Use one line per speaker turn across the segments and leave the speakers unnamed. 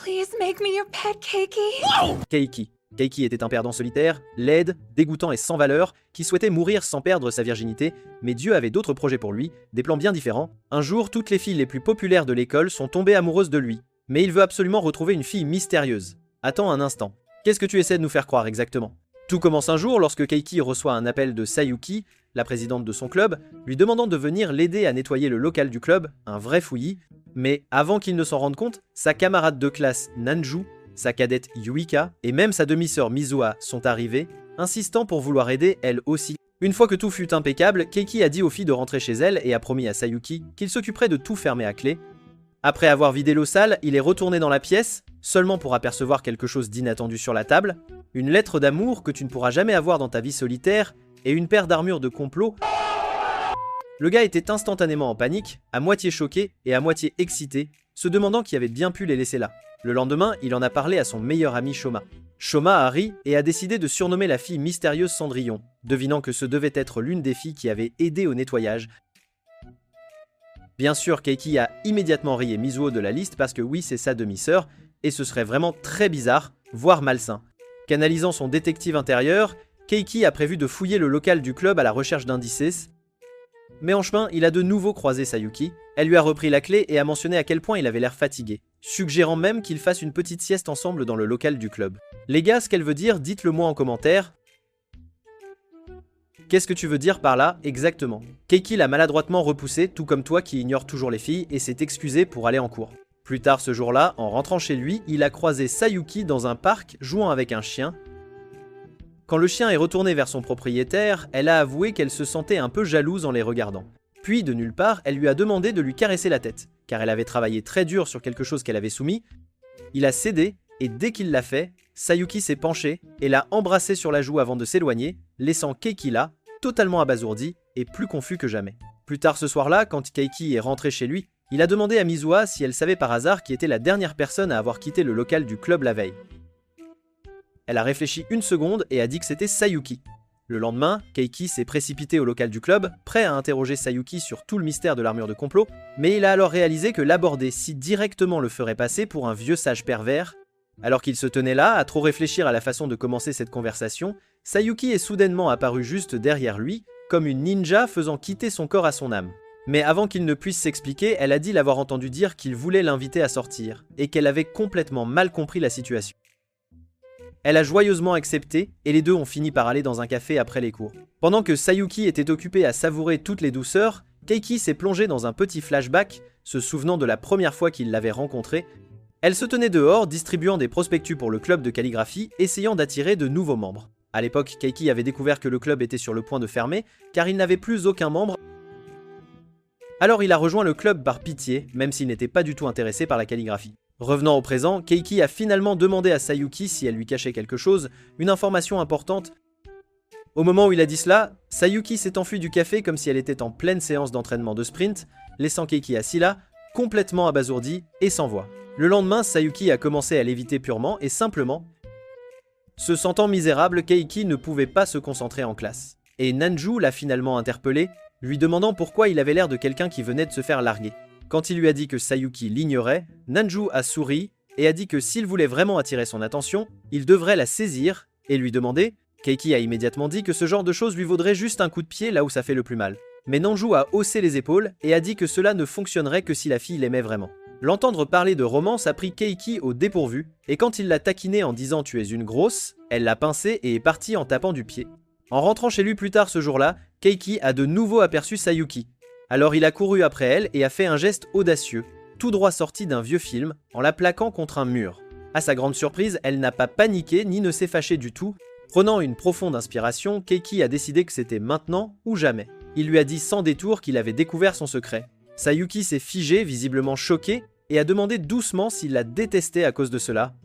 Please make me your pet, Keiki.
Keiki. Keiki était un perdant solitaire, laide, dégoûtant et sans valeur, qui souhaitait mourir sans perdre sa virginité, mais Dieu avait d'autres projets pour lui, des plans bien différents. Un jour, toutes les filles les plus populaires de l'école sont tombées amoureuses de lui, mais il veut absolument retrouver une fille mystérieuse. Attends un instant, qu'est-ce que tu essaies de nous faire croire exactement? Tout commence un jour lorsque Keiki reçoit un appel de Sayuki, la présidente de son club, lui demandant de venir l'aider à nettoyer le local du club, un vrai fouillis. Mais avant qu'il ne s'en rende compte, sa camarade de classe Nanju, sa cadette Yuika et même sa demi-sœur Mizuha sont arrivées, insistant pour vouloir aider elle aussi. Une fois que tout fut impeccable, Keiki a dit aux filles de rentrer chez elle et a promis à Sayuki qu'il s'occuperait de tout fermer à clé. Après avoir vidé l'eau sale, il est retourné dans la pièce, seulement pour apercevoir quelque chose d'inattendu sur la table, une lettre d'amour que tu ne pourras jamais avoir dans ta vie solitaire et une paire d'armures de complot. Le gars était instantanément en panique, à moitié choqué et à moitié excité, se demandant qui avait bien pu les laisser là. Le lendemain, il en a parlé à son meilleur ami Shoma. Shoma a ri et a décidé de surnommer la fille mystérieuse Cendrillon, devinant que ce devait être l'une des filles qui avait aidé au nettoyage. Bien sûr, Keiki a immédiatement rayé Mizuho de la liste parce que oui, c'est sa demi-sœur, et ce serait vraiment très bizarre, voire malsain. Canalisant son détective intérieur, Keiki a prévu de fouiller le local du club à la recherche d'indices. Mais en chemin, il a de nouveau croisé Sayuki. Elle lui a repris la clé et a mentionné à quel point il avait l'air fatigué, suggérant même qu'ils fassent une petite sieste ensemble dans le local du club. Les gars, ce qu'elle veut dire, dites-le moi en commentaire. Qu'est-ce que tu veux dire par là, exactement? Keiki l'a maladroitement repoussé, tout comme toi qui ignore toujours les filles, et s'est excusé pour aller en cours. Plus tard ce jour-là, en rentrant chez lui, il a croisé Sayuki dans un parc, jouant avec un chien. Quand le chien est retourné vers son propriétaire, elle a avoué qu'elle se sentait un peu jalouse en les regardant. Puis, de nulle part, elle lui a demandé de lui caresser la tête, car elle avait travaillé très dur sur quelque chose qu'elle avait soumis. Il a cédé, et dès qu'il l'a fait, Sayuki s'est penchée et l'a embrassé sur la joue avant de s'éloigner, laissant Keiki là, totalement abasourdi et plus confus que jamais. Plus tard ce soir-là, quand Keiki est rentré chez lui, il a demandé à Mizuha si elle savait par hasard qui était la dernière personne à avoir quitté le local du club la veille. Elle a réfléchi une seconde et a dit que c'était Sayuki. Le lendemain, Keiki s'est précipité au local du club, prêt à interroger Sayuki sur tout le mystère de l'armure de complot, mais il a alors réalisé que l'aborder si directement le ferait passer pour un vieux sage pervers. Alors qu'il se tenait là, à trop réfléchir à la façon de commencer cette conversation, Sayuki est soudainement apparue juste derrière lui, comme une ninja faisant quitter son corps à son âme. Mais avant qu'il ne puisse s'expliquer, elle a dit l'avoir entendu dire qu'il voulait l'inviter à sortir, et qu'elle avait complètement mal compris la situation. Elle a joyeusement accepté, et les deux ont fini par aller dans un café après les cours. Pendant que Sayuki était occupée à savourer toutes les douceurs, Keiki s'est plongée dans un petit flashback, se souvenant de la première fois qu'il l'avait rencontrée. Elle se tenait dehors, distribuant des prospectus pour le club de calligraphie, essayant d'attirer de nouveaux membres. À l'époque, Keiki avait découvert que le club était sur le point de fermer, car il n'avait plus aucun membre. Alors il a rejoint le club par pitié, même s'il n'était pas du tout intéressé par la calligraphie. Revenant au présent, Keiki a finalement demandé à Sayuki si elle lui cachait quelque chose, une information importante. Au moment où il a dit cela, Sayuki s'est enfuie du café comme si elle était en pleine séance d'entraînement de sprint, laissant Keiki assis là, complètement abasourdi et sans voix. Le lendemain, Sayuki a commencé à l'éviter purement et simplement. Se sentant misérable, Keiki ne pouvait pas se concentrer en classe. Et Nanju l'a finalement interpellé, lui demandant pourquoi il avait l'air de quelqu'un qui venait de se faire larguer. Quand il lui a dit que Sayuki l'ignorait, Nanju a souri et a dit que s'il voulait vraiment attirer son attention, il devrait la saisir et lui demander. Keiki a immédiatement dit que ce genre de choses lui vaudrait juste un coup de pied là où ça fait le plus mal. Mais Nanju a haussé les épaules et a dit que cela ne fonctionnerait que si la fille l'aimait vraiment. L'entendre parler de romance a pris Keiki au dépourvu, et quand il l'a taquinée en disant « tu es une grosse », elle l'a pincée et est partie en tapant du pied. En rentrant chez lui plus tard ce jour-là, Keiki a de nouveau aperçu Sayuki. Alors il a couru après elle et a fait un geste audacieux, tout droit sorti d'un vieux film, en la plaquant contre un mur. À sa grande surprise, elle n'a pas paniqué ni ne s'est fâchée du tout. Prenant une profonde inspiration, Keiki a décidé que c'était maintenant ou jamais. Il lui a dit sans détour qu'il avait découvert son secret. Sayuki s'est figée, visiblement choquée, et a demandé doucement s'il la détestait à cause de cela.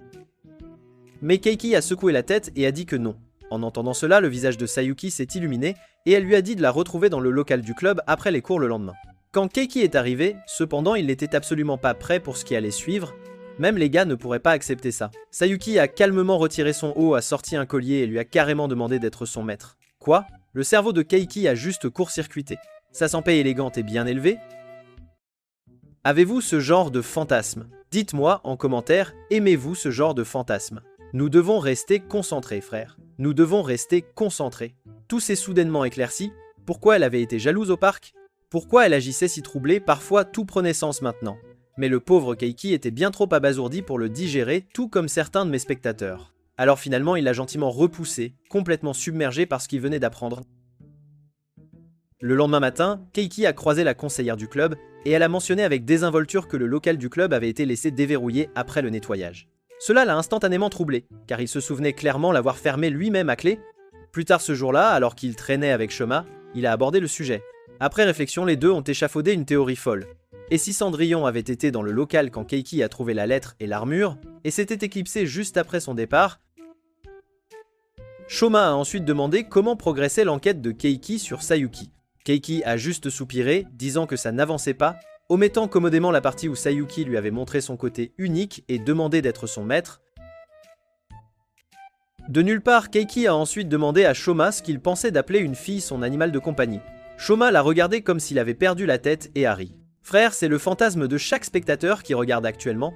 Mais Keiki a secoué la tête et a dit que non. En entendant cela, le visage de Sayuki s'est illuminé et elle lui a dit de la retrouver dans le local du club après les cours le lendemain. Quand Keiki est arrivé, cependant, il n'était absolument pas prêt pour ce qui allait suivre. Même les gars ne pourraient pas accepter ça. Sayuki a calmement retiré son haut, a sorti un collier et lui a carrément demandé d'être son maître. Quoi? Le cerveau de Keiki a juste court-circuité. Sa sanpei élégante et bien élevée. Avez-vous ce genre de fantasme? Dites-moi en commentaire, aimez-vous ce genre de fantasme? Nous devons rester concentrés, frère. Nous devons rester concentrés. Tout s'est soudainement éclairci. Pourquoi elle avait été jalouse au parc? Pourquoi elle agissait si troublée? Parfois tout prenait sens maintenant. Mais le pauvre Keiki était bien trop abasourdi pour le digérer, tout comme certains de mes spectateurs. Alors finalement, il l'a gentiment repoussé, complètement submergé par ce qu'il venait d'apprendre. Le lendemain matin, Keiki a croisé la conseillère du club et elle a mentionné avec désinvolture que le local du club avait été laissé déverrouillé après le nettoyage. Cela l'a instantanément troublé, car il se souvenait clairement l'avoir fermé lui-même à clé. Plus tard ce jour-là, alors qu'il traînait avec Shoma, il a abordé le sujet. Après réflexion, les deux ont échafaudé une théorie folle. Et si Cendrillon avait été dans le local quand Keiki a trouvé la lettre et l'armure, et s'était éclipsé juste après son départ, Shoma a ensuite demandé comment progressait l'enquête de Keiki sur Sayuki. Keiki a juste soupiré, disant que ça n'avançait pas, omettant commodément la partie où Sayuki lui avait montré son côté unique et demandé d'être son maître. De nulle part, Keiki a ensuite demandé à Shoma ce qu'il pensait d'appeler une fille son animal de compagnie. Shoma l'a regardé comme s'il avait perdu la tête et a ri. Frère, c'est le fantasme de chaque spectateur qui regarde actuellement.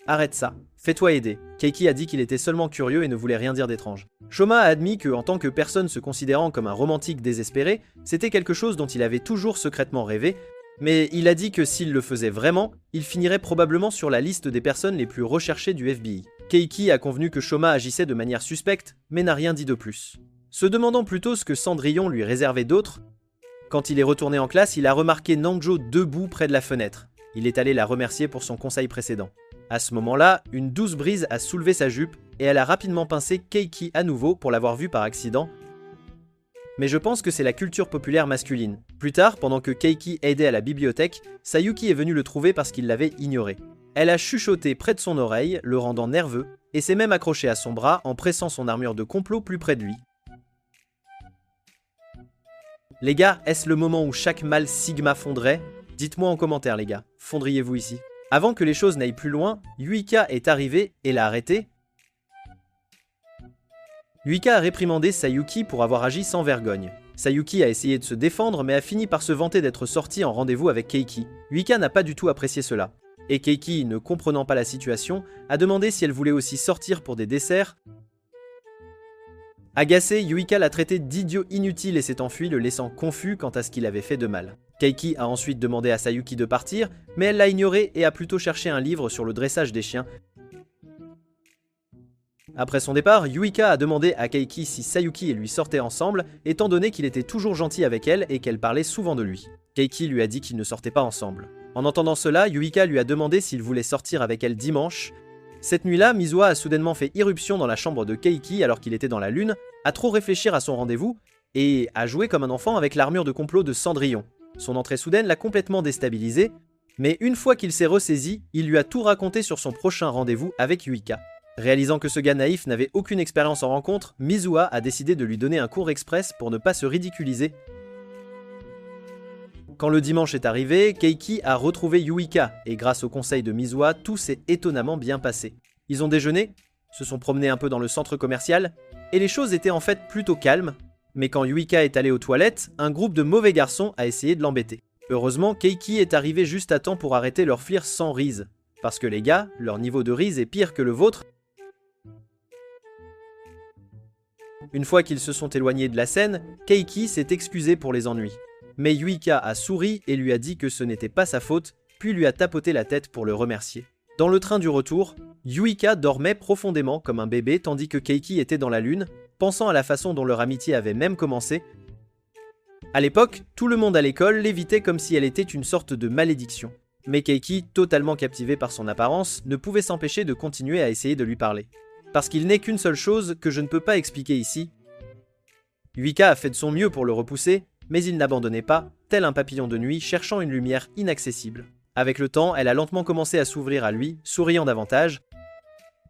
Arrête ça, fais-toi aider. Keiki a dit qu'il était seulement curieux et ne voulait rien dire d'étrange. Shoma a admis que, en tant que personne se considérant comme un romantique désespéré, c'était quelque chose dont il avait toujours secrètement rêvé, mais il a dit que s'il le faisait vraiment, il finirait probablement sur la liste des personnes les plus recherchées du FBI. Keiki a convenu que Shoma agissait de manière suspecte, mais n'a rien dit de plus. Se demandant plutôt ce que Cendrillon lui réservait d'autre, quand il est retourné en classe, il a remarqué Nanjo debout près de la fenêtre. Il est allé la remercier pour son conseil précédent. À ce moment-là, une douce brise a soulevé sa jupe et elle a rapidement pincé Keiki à nouveau pour l'avoir vu par accident. Mais je pense que c'est la culture populaire masculine. Plus tard, pendant que Keiki aidait à la bibliothèque, Sayuki est venue le trouver parce qu'il l'avait ignoré. Elle a chuchoté près de son oreille, le rendant nerveux, et s'est même accrochée à son bras en pressant son armure de complot plus près de lui. Les gars, est-ce le moment où chaque mâle Sigma fondrait? Dites-moi en commentaire les gars, fondriez-vous ici? Avant que les choses n'aillent plus loin, Yuika est arrivée et l'a arrêté. Yuika a réprimandé Sayuki pour avoir agi sans vergogne. Sayuki a essayé de se défendre mais a fini par se vanter d'être sorti en rendez-vous avec Keiki. Yuika n'a pas du tout apprécié cela. Et Keiki, ne comprenant pas la situation, a demandé si elle voulait aussi sortir pour des desserts. Agacé, Yuika l'a traité d'idiot inutile et s'est enfui, le laissant confus quant à ce qu'il avait fait de mal. Keiki a ensuite demandé à Sayuki de partir, mais elle l'a ignoré et a plutôt cherché un livre sur le dressage des chiens. Après son départ, Yuika a demandé à Keiki si Sayuki et lui sortaient ensemble, étant donné qu'il était toujours gentil avec elle et qu'elle parlait souvent de lui. Keiki lui a dit qu'ils ne sortaient pas ensemble. En entendant cela, Yuika lui a demandé s'il voulait sortir avec elle dimanche. Cette nuit-là, Mizuha a soudainement fait irruption dans la chambre de Keiki alors qu'il était dans la lune, a trop réfléchir à son rendez-vous, et a joué comme un enfant avec l'armure de complot de Cendrillon. Son entrée soudaine l'a complètement déstabilisé, mais une fois qu'il s'est ressaisi, il lui a tout raconté sur son prochain rendez-vous avec Yuika. Réalisant que ce gars naïf n'avait aucune expérience en rencontre, Mizuha a décidé de lui donner un cours express pour ne pas se ridiculiser. Quand le dimanche est arrivé, Keiki a retrouvé Yuika, et grâce au conseil de Mizuha, tout s'est étonnamment bien passé. Ils ont déjeuné, se sont promenés un peu dans le centre commercial, et les choses étaient en fait plutôt calmes, mais quand Yuika est allée aux toilettes, un groupe de mauvais garçons a essayé de l'embêter. Heureusement, Keiki est arrivé juste à temps pour arrêter leur flir sans rise, parce que les gars, leur niveau de rise est pire que le vôtre. Une fois qu'ils se sont éloignés de la scène, Keiki s'est excusé pour les ennuis. Mais Yuika a souri et lui a dit que ce n'était pas sa faute, puis lui a tapoté la tête pour le remercier. Dans le train du retour, Yuika dormait profondément comme un bébé tandis que Keiki était dans la lune, pensant à la façon dont leur amitié avait même commencé. À l'époque, tout le monde à l'école l'évitait comme si elle était une sorte de malédiction. Mais Keiki, totalement captivé par son apparence, ne pouvait s'empêcher de continuer à essayer de lui parler. Parce qu'il n'est qu'une seule chose que je ne peux pas expliquer ici. Yuika a fait de son mieux pour le repousser, mais il n'abandonnait pas, tel un papillon de nuit cherchant une lumière inaccessible. Avec le temps, elle a lentement commencé à s'ouvrir à lui, souriant davantage,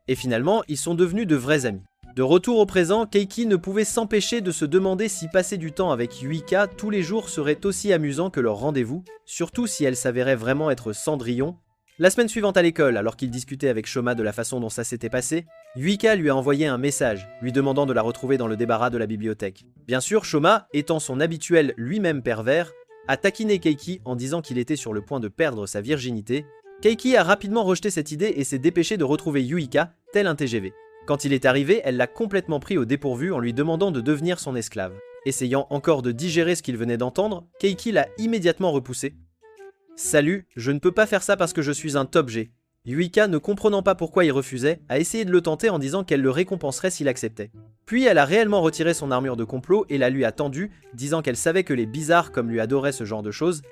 et finalement, ils sont devenus de vrais amis. De retour au présent, Keiki ne pouvait s'empêcher de se demander si passer du temps avec Yuika tous les jours serait aussi amusant que leur rendez-vous, surtout si elle s'avérait vraiment être Cendrillon. La semaine suivante à l'école, alors qu'il discutait avec Shoma de la façon dont ça s'était passé, Yuika lui a envoyé un message, lui demandant de la retrouver dans le débarras de la bibliothèque. Bien sûr, Shoma, étant son habituel lui-même pervers, a taquiné Keiki en disant qu'il était sur le point de perdre sa virginité, Keiki a rapidement rejeté cette idée et s'est dépêché de retrouver Yuika, tel un TGV. Quand il est arrivé, elle l'a complètement pris au dépourvu en lui demandant de devenir son esclave. Essayant encore de digérer ce qu'il venait d'entendre, Keiki l'a immédiatement repoussé. « Salut, je ne peux pas faire ça parce que je suis un top G. » Yuika, ne comprenant pas pourquoi il refusait, a essayé de le tenter en disant qu'elle le récompenserait s'il acceptait. Puis elle a réellement retiré son armure de complot et la lui a tendue, disant qu'elle savait que les bizarres comme lui adoraient ce genre de choses.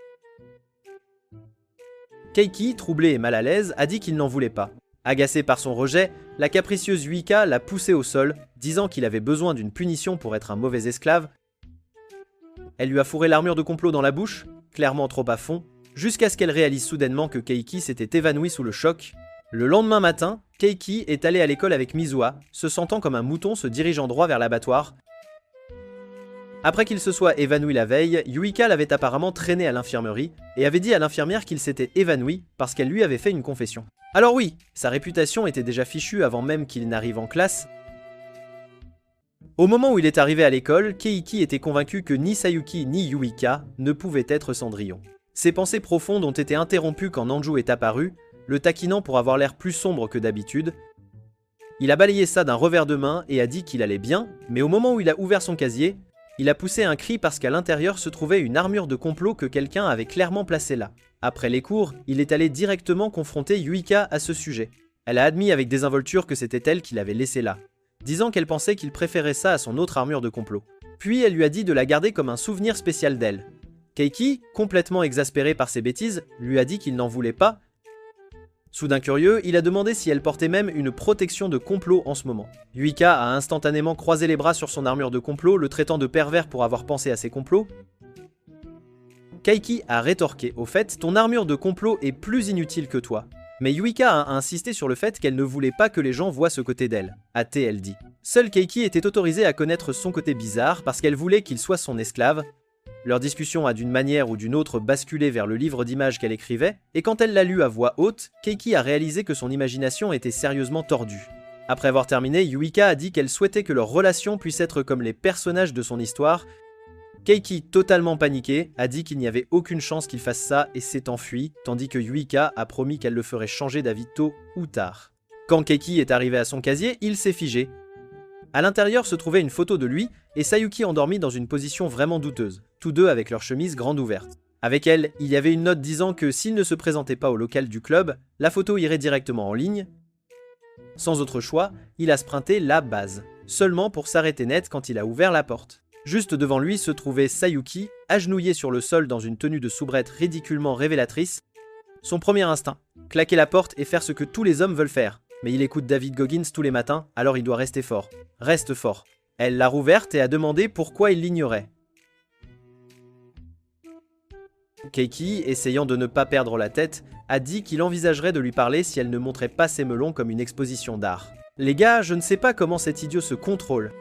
Keiki, troublé et mal à l'aise, a dit qu'il n'en voulait pas. Agacé par son rejet, la capricieuse Yuika l'a poussé au sol, disant qu'il avait besoin d'une punition pour être un mauvais esclave. Elle lui a fourré l'armure de complot dans la bouche, clairement trop à fond, jusqu'à ce qu'elle réalise soudainement que Keiki s'était évanoui sous le choc. Le lendemain matin, Keiki est allée à l'école avec Mizuha, se sentant comme un mouton se dirigeant droit vers l'abattoir. Après qu'il se soit évanoui la veille, Yuika l'avait apparemment traîné à l'infirmerie et avait dit à l'infirmière qu'il s'était évanoui parce qu'elle lui avait fait une confession. Alors oui, sa réputation était déjà fichue avant même qu'il n'arrive en classe. Au moment où il est arrivé à l'école, Keiki était convaincu que ni Sayuki ni Yuika ne pouvaient être Cendrillon. Ses pensées profondes ont été interrompues quand Nanju est apparu, le taquinant pour avoir l'air plus sombre que d'habitude. Il a balayé ça d'un revers de main et a dit qu'il allait bien, mais au moment où il a ouvert son casier, il a poussé un cri parce qu'à l'intérieur se trouvait une armure de complot que quelqu'un avait clairement placée là. Après les cours, il est allé directement confronter Yuika à ce sujet. Elle a admis avec désinvolture que c'était elle qui l'avait laissé là, disant qu'elle pensait qu'il préférait ça à son autre armure de complot. Puis elle lui a dit de la garder comme un souvenir spécial d'elle. Keiki, complètement exaspéré par ses bêtises, lui a dit qu'il n'en voulait pas. Soudain curieux, il a demandé si elle portait même une protection de complot en ce moment. Yuika a instantanément croisé les bras sur son armure de complot, le traitant de pervers pour avoir pensé à ses complots. Keiki a rétorqué, au fait, ton armure de complot est plus inutile que toi. Mais Yuika a insisté sur le fait qu'elle ne voulait pas que les gens voient ce côté d'elle, a-t-elle dit. Seule Keiki était autorisée à connaître son côté bizarre parce qu'elle voulait qu'il soit son esclave. Leur discussion a d'une manière ou d'une autre basculé vers le livre d'images qu'elle écrivait, et quand elle l'a lu à voix haute, Keiki a réalisé que son imagination était sérieusement tordue. Après avoir terminé, Yuika a dit qu'elle souhaitait que leur relation puisse être comme les personnages de son histoire. Keiki, totalement paniquée, a dit qu'il n'y avait aucune chance qu'il fasse ça et s'est enfuie, tandis que Yuika a promis qu'elle le ferait changer d'avis tôt ou tard. Quand Keiki est arrivé à son casier, il s'est figé. À l'intérieur se trouvait une photo de lui et Sayuki endormi dans une position vraiment douteuse, tous deux avec leur chemise grande ouverte. Avec elle, il y avait une note disant que s'il ne se présentait pas au local du club, la photo irait directement en ligne. Sans autre choix, il a sprinté la base, seulement pour s'arrêter net quand il a ouvert la porte. Juste devant lui se trouvait Sayuki, agenouillé sur le sol dans une tenue de soubrette ridiculement révélatrice. Son premier instinct, claquer la porte et faire ce que tous les hommes veulent faire. Mais il écoute David Goggins tous les matins, alors il doit rester fort. Reste fort. Elle l'a rouverte et a demandé pourquoi il l'ignorait. Keiki, essayant de ne pas perdre la tête, a dit qu'il envisagerait de lui parler si elle ne montrait pas ses melons comme une exposition d'art. Les gars, je ne sais pas comment cet idiot se contrôle.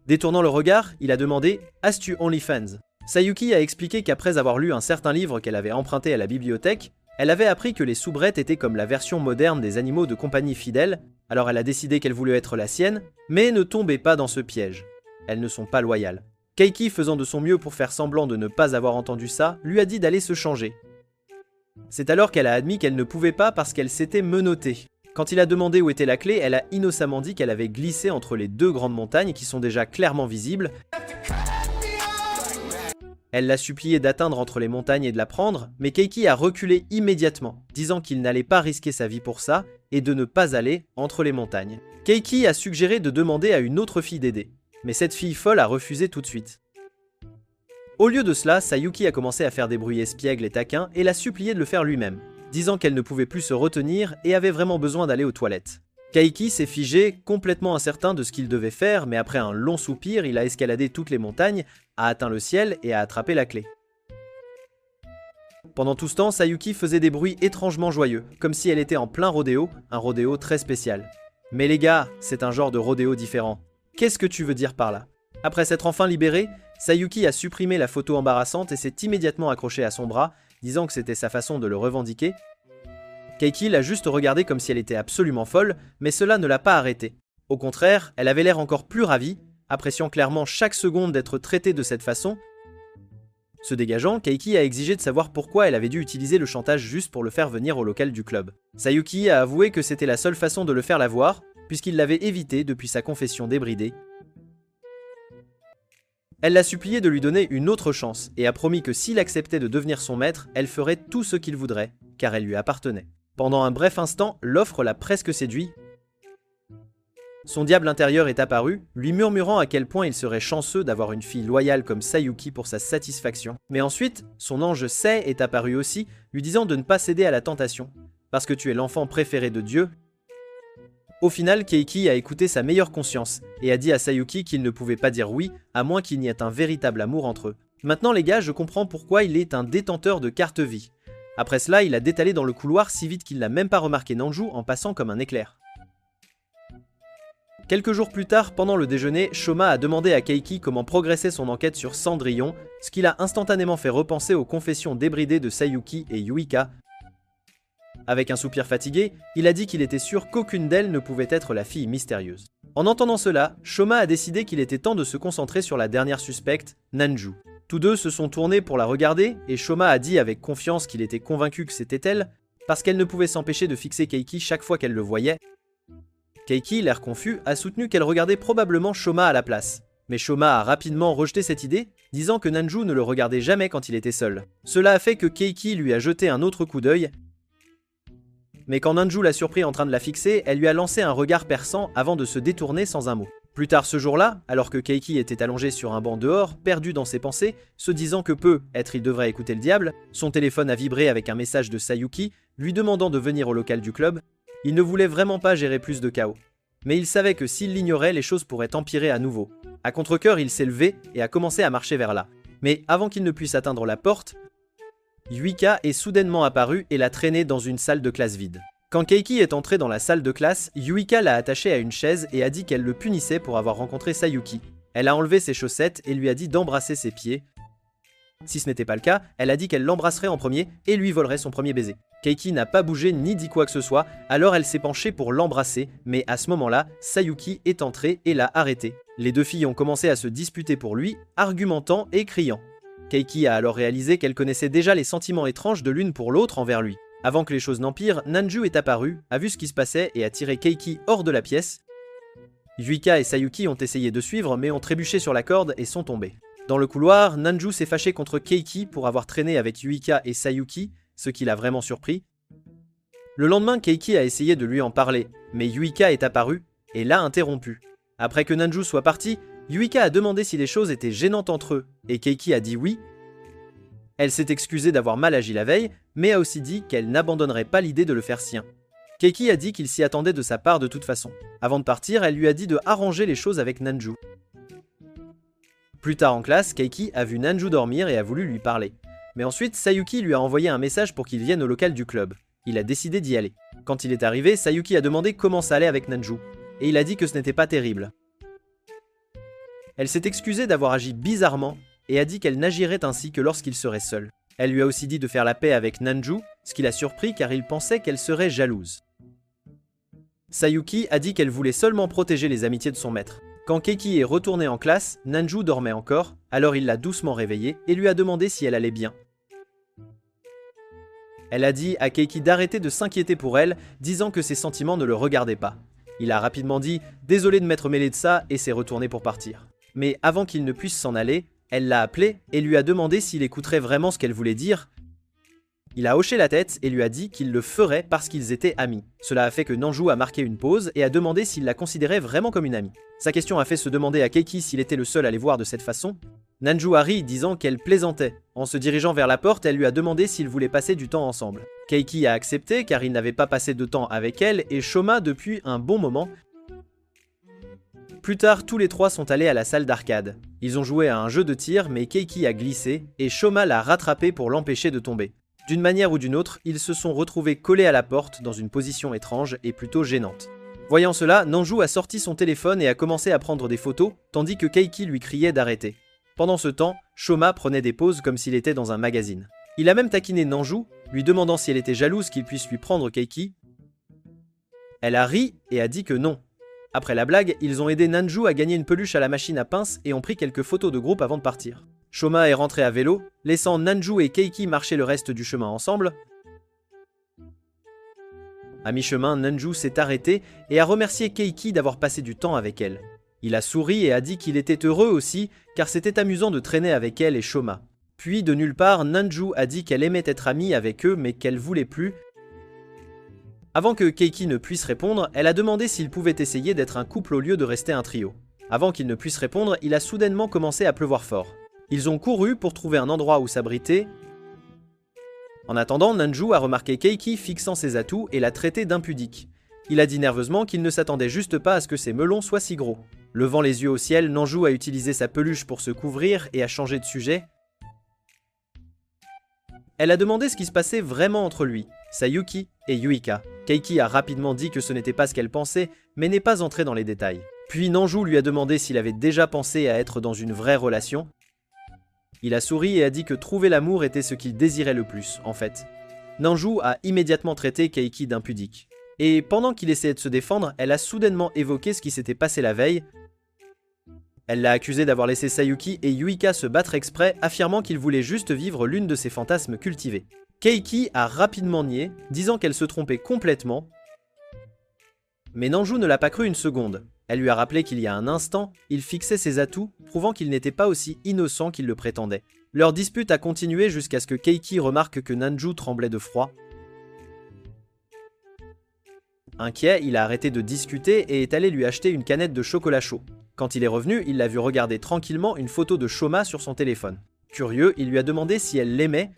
Détournant le regard, il a demandé « As-tu OnlyFans ?» Sayuki a expliqué qu'après avoir lu un certain livre qu'elle avait emprunté à la bibliothèque, elle avait appris que les soubrettes étaient comme la version moderne des animaux de compagnie fidèles, alors elle a décidé qu'elle voulait être la sienne, mais ne tombez pas dans ce piège. Elles ne sont pas loyales. Keiki, faisant de son mieux pour faire semblant de ne pas avoir entendu ça, lui a dit d'aller se changer. C'est alors qu'elle a admis qu'elle ne pouvait pas parce qu'elle s'était menottée. Quand il a demandé où était la clé, elle a innocemment dit qu'elle avait glissé entre les deux grandes montagnes qui sont déjà clairement visibles. Elle l'a supplié d'atteindre entre les montagnes et de la prendre, mais Keiki a reculé immédiatement, disant qu'il n'allait pas risquer sa vie pour ça, et de ne pas aller entre les montagnes. Keiki a suggéré de demander à une autre fille d'aider, mais cette fille folle a refusé tout de suite. Au lieu de cela, Sayuki a commencé à faire des bruits espiègles et taquins et l'a supplié de le faire lui-même, disant qu'elle ne pouvait plus se retenir et avait vraiment besoin d'aller aux toilettes. Keiki s'est figé, complètement incertain de ce qu'il devait faire, mais après un long soupir, il a escaladé toutes les montagnes, a atteint le ciel et a attrapé la clé. Pendant tout ce temps, Sayuki faisait des bruits étrangement joyeux, comme si elle était en plein rodéo, un rodéo très spécial. Mais les gars, c'est un genre de rodéo différent. Qu'est-ce que tu veux dire par là? Après s'être enfin libéré, Sayuki a supprimé la photo embarrassante et s'est immédiatement accroché à son bras, disant que c'était sa façon de le revendiquer. Keiki l'a juste regardé comme si elle était absolument folle, mais cela ne l'a pas arrêtée. Au contraire, elle avait l'air encore plus ravie, appréciant clairement chaque seconde d'être traitée de cette façon. Se dégageant, Keiki a exigé de savoir pourquoi elle avait dû utiliser le chantage juste pour le faire venir au local du club. Sayuki a avoué que c'était la seule façon de le faire la voir, puisqu'il l'avait évité depuis sa confession débridée. Elle l'a supplié de lui donner une autre chance et a promis que s'il acceptait de devenir son maître, elle ferait tout ce qu'il voudrait, car elle lui appartenait. Pendant un bref instant, l'offre l'a presque séduit. Son diable intérieur est apparu, lui murmurant à quel point il serait chanceux d'avoir une fille loyale comme Sayuki pour sa satisfaction. Mais ensuite, son ange Sei est apparu aussi, lui disant de ne pas céder à la tentation, parce que tu es l'enfant préféré de Dieu. Au final, Keiki a écouté sa meilleure conscience et a dit à Sayuki qu'il ne pouvait pas dire oui, à moins qu'il n'y ait un véritable amour entre eux. Maintenant les gars, je comprends pourquoi il est un détenteur de carte vie. Après cela, il a détalé dans le couloir si vite qu'il n'a même pas remarqué Nanju en passant comme un éclair. Quelques jours plus tard, pendant le déjeuner, Shoma a demandé à Keiki comment progressait son enquête sur Cendrillon, ce qui l'a instantanément fait repenser aux confessions débridées de Sayuki et Yuika. Avec un soupir fatigué, il a dit qu'il était sûr qu'aucune d'elles ne pouvait être la fille mystérieuse. En entendant cela, Shoma a décidé qu'il était temps de se concentrer sur la dernière suspecte, Nanju. Tous deux se sont tournés pour la regarder, et Shoma a dit avec confiance qu'il était convaincu que c'était elle, parce qu'elle ne pouvait s'empêcher de fixer Keiki chaque fois qu'elle le voyait. Keiki, l'air confus, a soutenu qu'elle regardait probablement Shoma à la place. Mais Shoma a rapidement rejeté cette idée, disant que Nanju ne le regardait jamais quand il était seul. Cela a fait que Keiki lui a jeté un autre coup d'œil, mais quand Nanju l'a surpris en train de la fixer, elle lui a lancé un regard perçant avant de se détourner sans un mot. Plus tard ce jour-là, alors que Keiki était allongé sur un banc dehors, perdu dans ses pensées, se disant que peut-être il devrait écouter le diable, son téléphone a vibré avec un message de Sayuki, lui demandant de venir au local du club. Il ne voulait vraiment pas gérer plus de chaos. Mais il savait que s'il l'ignorait, les choses pourraient empirer à nouveau. À contre-cœur, il s'est levé et a commencé à marcher vers là. Mais avant qu'il ne puisse atteindre la porte, Yuika est soudainement apparue et l'a traîné dans une salle de classe vide. Quand Keiki est entré dans la salle de classe, Yuika l'a attaché à une chaise et a dit qu'elle le punissait pour avoir rencontré Sayuki. Elle a enlevé ses chaussettes et lui a dit d'embrasser ses pieds. Si ce n'était pas le cas, elle a dit qu'elle l'embrasserait en premier et lui volerait son premier baiser. Keiki n'a pas bougé ni dit quoi que ce soit, alors elle s'est penchée pour l'embrasser, mais à ce moment-là, Sayuki est entré et l'a arrêté. Les deux filles ont commencé à se disputer pour lui, argumentant et criant. Keiki a alors réalisé qu'elle connaissait déjà les sentiments étranges de l'une pour l'autre envers lui. Avant que les choses n'empirent, Nanju est apparu, a vu ce qui se passait et a tiré Keiki hors de la pièce. Yuika et Sayuki ont essayé de suivre mais ont trébuché sur la corde et sont tombés. Dans le couloir, Nanju s'est fâché contre Keiki pour avoir traîné avec Yuika et Sayuki, ce qui l'a vraiment surpris. Le lendemain, Keiki a essayé de lui en parler, mais Yuika est apparue et l'a interrompu. Après que Nanju soit parti, Yuika a demandé si les choses étaient gênantes entre eux, et Keiki a dit oui. Elle s'est excusée d'avoir mal agi la veille, mais a aussi dit qu'elle n'abandonnerait pas l'idée de le faire sien. Keiki a dit qu'il s'y attendait de sa part de toute façon. Avant de partir, elle lui a dit de arranger les choses avec Nanju. Plus tard en classe, Keiki a vu Nanju dormir et a voulu lui parler. Mais ensuite, Sayuki lui a envoyé un message pour qu'il vienne au local du club. Il a décidé d'y aller. Quand il est arrivé, Sayuki a demandé comment ça allait avec Nanju, et il a dit que ce n'était pas terrible. Elle s'est excusée d'avoir agi bizarrement et a dit qu'elle n'agirait ainsi que lorsqu'il serait seul. Elle lui a aussi dit de faire la paix avec Nanju, ce qui l'a surpris car il pensait qu'elle serait jalouse. Sayuki a dit qu'elle voulait seulement protéger les amitiés de son maître. Quand Keiki est retournée en classe, Nanju dormait encore, alors il l'a doucement réveillée et lui a demandé si elle allait bien. Elle a dit à Keiki d'arrêter de s'inquiéter pour elle, disant que ses sentiments ne le regardaient pas. Il a rapidement dit « Désolé de m'être mêlé de ça » et s'est retourné pour partir. Mais avant qu'il ne puisse s'en aller, elle l'a appelé et lui a demandé s'il écouterait vraiment ce qu'elle voulait dire. Il a hoché la tête et lui a dit qu'il le ferait parce qu'ils étaient amis. Cela a fait que Nanju a marqué une pause et a demandé s'il la considérait vraiment comme une amie. Sa question a fait se demander à Keiki s'il était le seul à les voir de cette façon. Nanju a ri disant qu'elle plaisantait. En se dirigeant vers la porte, elle lui a demandé s'ils voulaient passer du temps ensemble. Keiki a accepté car il n'avait pas passé de temps avec elle et Shoma depuis un bon moment. Plus tard, tous les trois sont allés à la salle d'arcade. Ils ont joué à un jeu de tir mais Keiki a glissé et Shoma l'a rattrapé pour l'empêcher de tomber. D'une manière ou d'une autre, ils se sont retrouvés collés à la porte dans une position étrange et plutôt gênante. Voyant cela, Nanju a sorti son téléphone et a commencé à prendre des photos, tandis que Keiki lui criait d'arrêter. Pendant ce temps, Shoma prenait des pauses comme s'il était dans un magazine. Il a même taquiné Nanju, lui demandant si elle était jalouse qu'il puisse lui prendre Keiki. Elle a ri et a dit que non. Après la blague, ils ont aidé Nanju à gagner une peluche à la machine à pince et ont pris quelques photos de groupe avant de partir. Shoma est rentré à vélo, laissant Nanju et Keiki marcher le reste du chemin ensemble. À mi-chemin, Nanju s'est arrêté et a remercié Keiki d'avoir passé du temps avec elle. Il a souri et a dit qu'il était heureux aussi, car c'était amusant de traîner avec elle et Shoma. Puis, de nulle part, Nanju a dit qu'elle aimait être amie avec eux, mais qu'elle voulait plus. Avant que Keiki ne puisse répondre, elle a demandé s'ils pouvaient essayer d'être un couple au lieu de rester un trio. Avant qu'il ne puisse répondre, il a soudainement commencé à pleuvoir fort. Ils ont couru pour trouver un endroit où s'abriter. En attendant, Nanju a remarqué Keiki fixant ses atouts et l'a traité d'impudique. Il a dit nerveusement qu'il ne s'attendait juste pas à ce que ses melons soient si gros. Levant les yeux au ciel, Nanju a utilisé sa peluche pour se couvrir et a changé de sujet. Elle a demandé ce qui se passait vraiment entre lui, Sayuki et Yuika. Keiki a rapidement dit que ce n'était pas ce qu'elle pensait, mais n'est pas entré dans les détails. Puis Nanju lui a demandé s'il avait déjà pensé à être dans une vraie relation. Il a souri et a dit que trouver l'amour était ce qu'il désirait le plus, en fait. Nanju a immédiatement traité Keiki d'impudique. Et pendant qu'il essayait de se défendre, elle a soudainement évoqué ce qui s'était passé la veille. Elle l'a accusé d'avoir laissé Sayuki et Yuika se battre exprès, affirmant qu'ils voulaient juste vivre l'une de ses fantasmes cultivés. Keiki a rapidement nié, disant qu'elle se trompait complètement. Mais Nanju ne l'a pas cru une seconde. Elle lui a rappelé qu'il y a un instant, il fixait ses atouts, prouvant qu'il n'était pas aussi innocent qu'il le prétendait. Leur dispute a continué jusqu'à ce que Keiki remarque que Nanju tremblait de froid. Inquiet, il a arrêté de discuter et est allé lui acheter une canette de chocolat chaud. Quand il est revenu, il l'a vu regarder tranquillement une photo de Shoma sur son téléphone. Curieux, il lui a demandé si elle l'aimait.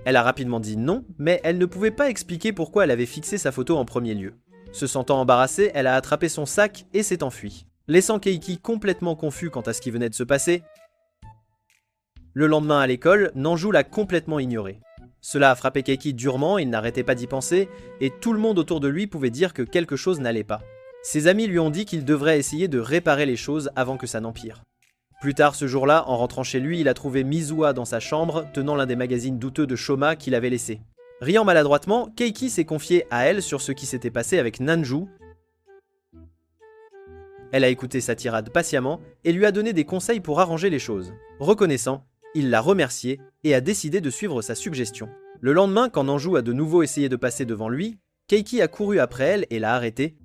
Elle a rapidement dit non, mais elle ne pouvait pas expliquer pourquoi elle avait fixé sa photo en premier lieu. Se sentant embarrassée, elle a attrapé son sac et s'est enfuie, laissant Keiki complètement confus quant à ce qui venait de se passer. Le lendemain à l'école, Nanju l'a complètement ignoré. Cela a frappé Keiki durement, il n'arrêtait pas d'y penser, et tout le monde autour de lui pouvait dire que quelque chose n'allait pas. Ses amis lui ont dit qu'il devrait essayer de réparer les choses avant que ça n'empire. Plus tard ce jour-là, en rentrant chez lui, il a trouvé Mizuha dans sa chambre, tenant l'un des magazines douteux de Shoma qu'il avait laissé. Riant maladroitement, Keiki s'est confiée à elle sur ce qui s'était passé avec Nanju. Elle a écouté sa tirade patiemment et lui a donné des conseils pour arranger les choses. Reconnaissant, il l'a remerciée et a décidé de suivre sa suggestion. Le lendemain, quand Nanju a de nouveau essayé de passer devant lui, Keiki a couru après elle et l'a arrêtée.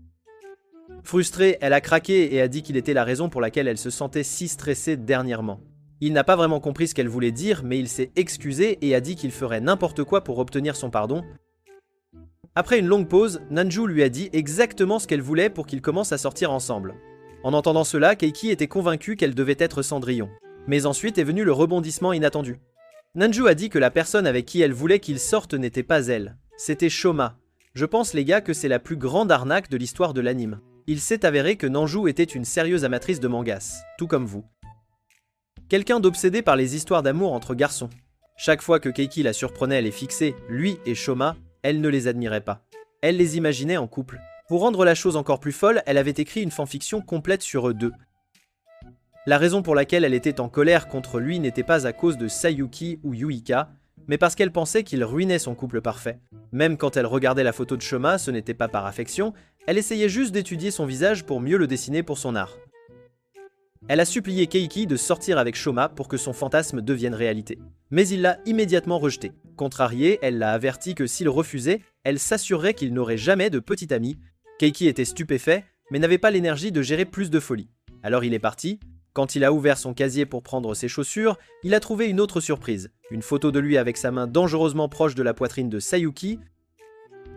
Frustrée, elle a craqué et a dit qu'il était la raison pour laquelle elle se sentait si stressée dernièrement. Il n'a pas vraiment compris ce qu'elle voulait dire, mais il s'est excusé et a dit qu'il ferait n'importe quoi pour obtenir son pardon. Après une longue pause, Nanju lui a dit exactement ce qu'elle voulait pour qu'ils commencent à sortir ensemble. En entendant cela, Keiki était convaincue qu'elle devait être Cendrillon. Mais ensuite est venu le rebondissement inattendu. Nanju a dit que la personne avec qui elle voulait qu'ils sortent n'était pas elle, c'était Shoma. Je pense les gars que c'est la plus grande arnaque de l'histoire de l'anime. Il s'est avéré que Nanju était une sérieuse amatrice de mangas, tout comme vous. Quelqu'un d'obsédé par les histoires d'amour entre garçons. Chaque fois que Keiki la surprenait à les fixer, lui et Shoma, elle ne les admirait pas. Elle les imaginait en couple. Pour rendre la chose encore plus folle, elle avait écrit une fanfiction complète sur eux deux. La raison pour laquelle elle était en colère contre lui n'était pas à cause de Sayuki ou Yuika, mais parce qu'elle pensait qu'il ruinait son couple parfait. Même quand elle regardait la photo de Shoma, ce n'était pas par affection, elle essayait juste d'étudier son visage pour mieux le dessiner pour son art. Elle a supplié Keiki de sortir avec Shoma pour que son fantasme devienne réalité. Mais il l'a immédiatement rejeté. Contrariée, elle l'a averti que s'il refusait, elle s'assurerait qu'il n'aurait jamais de petit ami. Keiki était stupéfait, mais n'avait pas l'énergie de gérer plus de folie. Alors il est parti. Quand il a ouvert son casier pour prendre ses chaussures, il a trouvé une autre surprise. Une photo de lui avec sa main dangereusement proche de la poitrine de Sayuki.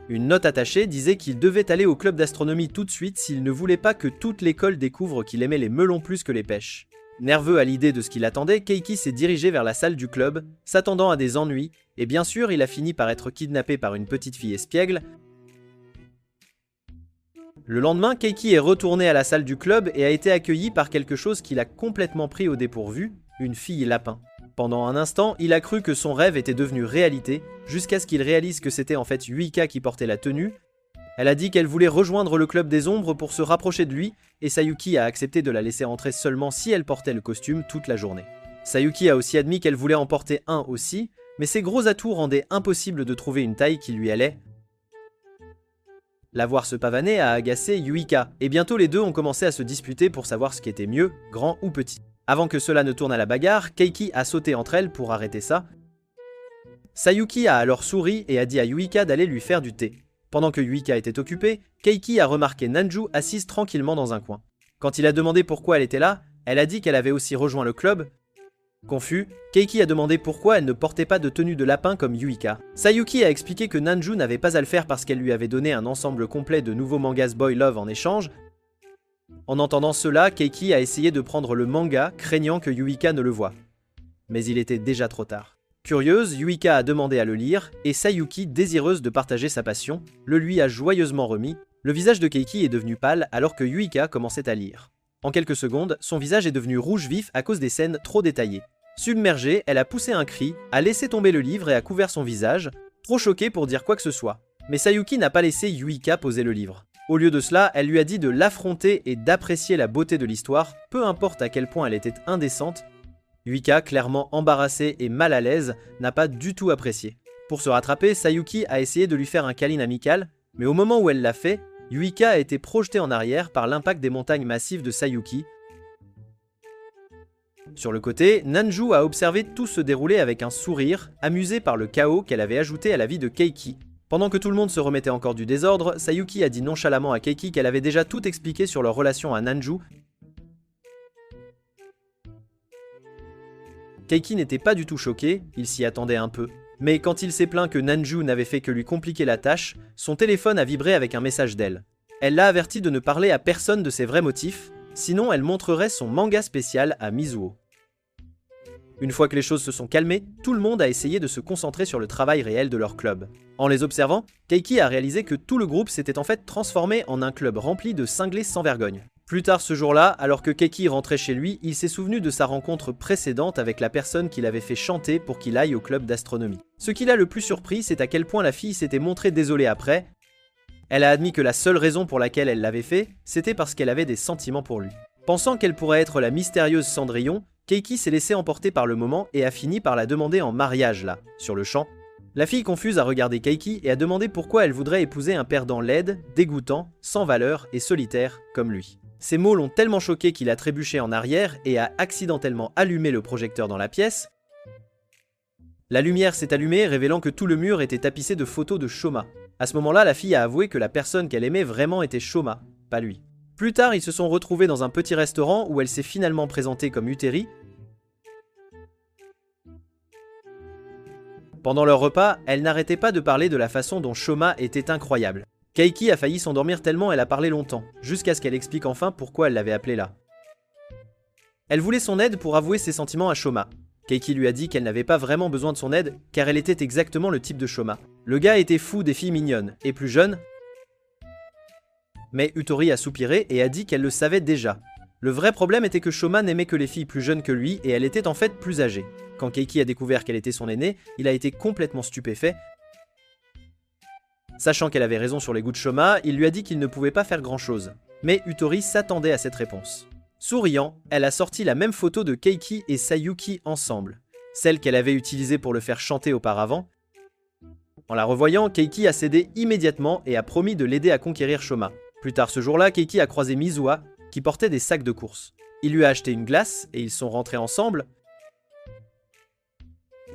Une note attachée disait qu'il devait aller au club d'astronomie tout de suite s'il ne voulait pas que toute l'école découvre qu'il aimait les melons plus que les pêches. Nerveux à l'idée de ce qu'il attendait, Keiki s'est dirigé vers la salle du club, s'attendant à des ennuis, et bien sûr il a fini par être kidnappé par une petite fille espiègle. Le lendemain, Keiki est retourné à la salle du club et a été accueilli par quelque chose qui l'a complètement pris au dépourvu, une fille lapin. Pendant un instant, il a cru que son rêve était devenu réalité, jusqu'à ce qu'il réalise que c'était en fait Yuika qui portait la tenue. Elle a dit qu'elle voulait rejoindre le club des ombres pour se rapprocher de lui, et Sayuki a accepté de la laisser entrer seulement si elle portait le costume toute la journée. Sayuki a aussi admis qu'elle voulait en porter un aussi, mais ses gros atouts rendaient impossible de trouver une taille qui lui allait. La voir se pavaner a agacé Yuika, et bientôt les deux ont commencé à se disputer pour savoir ce qui était mieux, grand ou petit. Avant que cela ne tourne à la bagarre, Keiki a sauté entre elles pour arrêter ça. Sayuki a alors souri et a dit à Yuika d'aller lui faire du thé. Pendant que Yuika était occupée, Keiki a remarqué Nanju assise tranquillement dans un coin. Quand il a demandé pourquoi elle était là, elle a dit qu'elle avait aussi rejoint le club. Confus, Keiki a demandé pourquoi elle ne portait pas de tenue de lapin comme Yuika. Sayuki a expliqué que Nanju n'avait pas à le faire parce qu'elle lui avait donné un ensemble complet de nouveaux mangas Boy Love en échange. En entendant cela, Keiki a essayé de prendre le manga, craignant que Yuika ne le voie. Mais il était déjà trop tard. Curieuse, Yuika a demandé à le lire, et Sayuki, désireuse de partager sa passion, le lui a joyeusement remis. Le visage de Keiki est devenu pâle alors que Yuika commençait à lire. En quelques secondes, son visage est devenu rouge vif à cause des scènes trop détaillées. Submergée, elle a poussé un cri, a laissé tomber le livre et a couvert son visage, trop choquée pour dire quoi que ce soit. Mais Sayuki n'a pas laissé Yuika poser le livre. Au lieu de cela, elle lui a dit de l'affronter et d'apprécier la beauté de l'histoire, peu importe à quel point elle était indécente. Yuika, clairement embarrassée et mal à l'aise, n'a pas du tout apprécié. Pour se rattraper, Sayuki a essayé de lui faire un câlin amical, mais au moment où elle l'a fait, Yuika a été projetée en arrière par l'impact des montagnes massives de Sayuki. Sur le côté, Nanju a observé tout se dérouler avec un sourire, amusé par le chaos qu'elle avait ajouté à la vie de Keiki. Pendant que tout le monde se remettait encore du désordre, Sayuki a dit nonchalamment à Keiki qu'elle avait déjà tout expliqué sur leur relation à Nanju. Keiki n'était pas du tout choqué, il s'y attendait un peu. Mais quand il s'est plaint que Nanju n'avait fait que lui compliquer la tâche, son téléphone a vibré avec un message d'elle. Elle l'a averti de ne parler à personne de ses vrais motifs, sinon elle montrerait son manga spécial à Mizuho. Une fois que les choses se sont calmées, tout le monde a essayé de se concentrer sur le travail réel de leur club. En les observant, Keiki a réalisé que tout le groupe s'était en fait transformé en un club rempli de cinglés sans vergogne. Plus tard ce jour-là, alors que Keiki rentrait chez lui, il s'est souvenu de sa rencontre précédente avec la personne qui l'avait fait chanter pour qu'il aille au club d'astronomie. Ce qui l'a le plus surpris, c'est à quel point la fille s'était montrée désolée après. Elle a admis que la seule raison pour laquelle elle l'avait fait, c'était parce qu'elle avait des sentiments pour lui. Pensant qu'elle pourrait être la mystérieuse Cendrillon, Keiki s'est laissé emporter par le moment et a fini par la demander en mariage là, sur le champ. La fille confuse a regardé Keiki et a demandé pourquoi elle voudrait épouser un perdant laide, dégoûtant, sans valeur et solitaire comme lui. Ces mots l'ont tellement choqué qu'il a trébuché en arrière et a accidentellement allumé le projecteur dans la pièce. La lumière s'est allumée, révélant que tout le mur était tapissé de photos de Shoma. À ce moment-là, la fille a avoué que la personne qu'elle aimait vraiment était Shoma, pas lui. Plus tard, ils se sont retrouvés dans un petit restaurant où elle s'est finalement présentée comme Uteri. Pendant leur repas, elle n'arrêtait pas de parler de la façon dont Shoma était incroyable. Keiki a failli s'endormir tellement elle a parlé longtemps, jusqu'à ce qu'elle explique enfin pourquoi elle l'avait appelé là. Elle voulait son aide pour avouer ses sentiments à Shoma. Keiki lui a dit qu'elle n'avait pas vraiment besoin de son aide, car elle était exactement le type de Shoma. Le gars était fou des filles mignonnes, et plus jeune. Mais Utori a soupiré et a dit qu'elle le savait déjà. Le vrai problème était que Shoma n'aimait que les filles plus jeunes que lui et elle était en fait plus âgée. Quand Keiki a découvert qu'elle était son aînée, il a été complètement stupéfait. Sachant qu'elle avait raison sur les goûts de Shoma, il lui a dit qu'il ne pouvait pas faire grand-chose. Mais Utori s'attendait à cette réponse. Souriant, elle a sorti la même photo de Keiki et Sayuki ensemble, celle qu'elle avait utilisée pour le faire chanter auparavant. En la revoyant, Keiki a cédé immédiatement et a promis de l'aider à conquérir Shoma. Plus tard ce jour-là, Keiki a croisé Mizuha, qui portait des sacs de course. Il lui a acheté une glace et ils sont rentrés ensemble.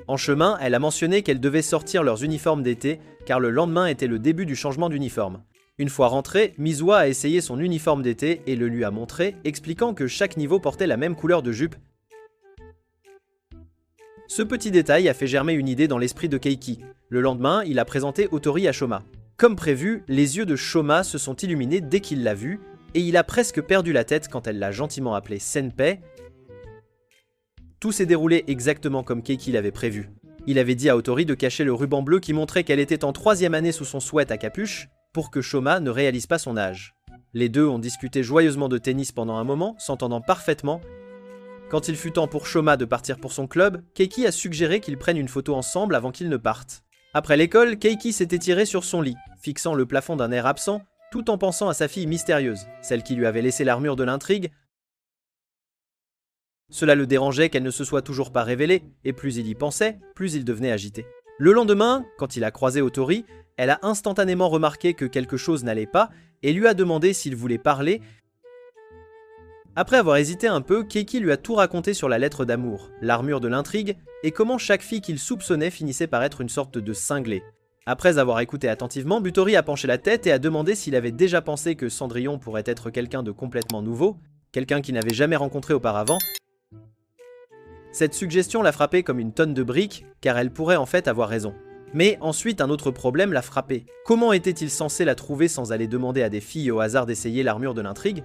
En chemin, elle a mentionné qu'elles devaient sortir leurs uniformes d'été, car le lendemain était le début du changement d'uniforme. Une fois rentrée, Mizuha a essayé son uniforme d'été et le lui a montré, expliquant que chaque niveau portait la même couleur de jupe. Ce petit détail a fait germer une idée dans l'esprit de Keiki. Le lendemain, il a présenté Utori à Shoma. Comme prévu, les yeux de Shoma se sont illuminés dès qu'il l'a vue, et il a presque perdu la tête quand elle l'a gentiment appelé Senpei. Tout s'est déroulé exactement comme Keiki l'avait prévu. Il avait dit à Utori de cacher le ruban bleu qui montrait qu'elle était en 3e année sous son sweat à capuche, pour que Shoma ne réalise pas son âge. Les deux ont discuté joyeusement de tennis pendant un moment, s'entendant parfaitement. Quand il fut temps pour Shoma de partir pour son club, Keiki a suggéré qu'ils prennent une photo ensemble avant qu'ils ne partent. Après l'école, Keiki s'est étirée sur son lit, fixant le plafond d'un air absent, tout en pensant à sa fille mystérieuse, celle qui lui avait laissé l'armure de l'intrigue. Cela le dérangeait qu'elle ne se soit toujours pas révélée, et plus il y pensait, plus il devenait agité. Le lendemain, quand il a croisé Utori, elle a instantanément remarqué que quelque chose n'allait pas, et lui a demandé s'il voulait parler. Après avoir hésité un peu, Keiki lui a tout raconté sur la lettre d'amour, l'armure de l'intrigue, et comment chaque fille qu'il soupçonnait finissait par être une sorte de cinglé. Après avoir écouté attentivement, Butori a penché la tête et a demandé s'il avait déjà pensé que Cendrillon pourrait être quelqu'un de complètement nouveau, quelqu'un qu'il n'avait jamais rencontré auparavant. Cette suggestion l'a frappé comme une tonne de briques, car elle pourrait en fait avoir raison. Mais ensuite, un autre problème l'a frappé. Comment était-il censé la trouver sans aller demander à des filles au hasard d'essayer l'armure de l'intrigue?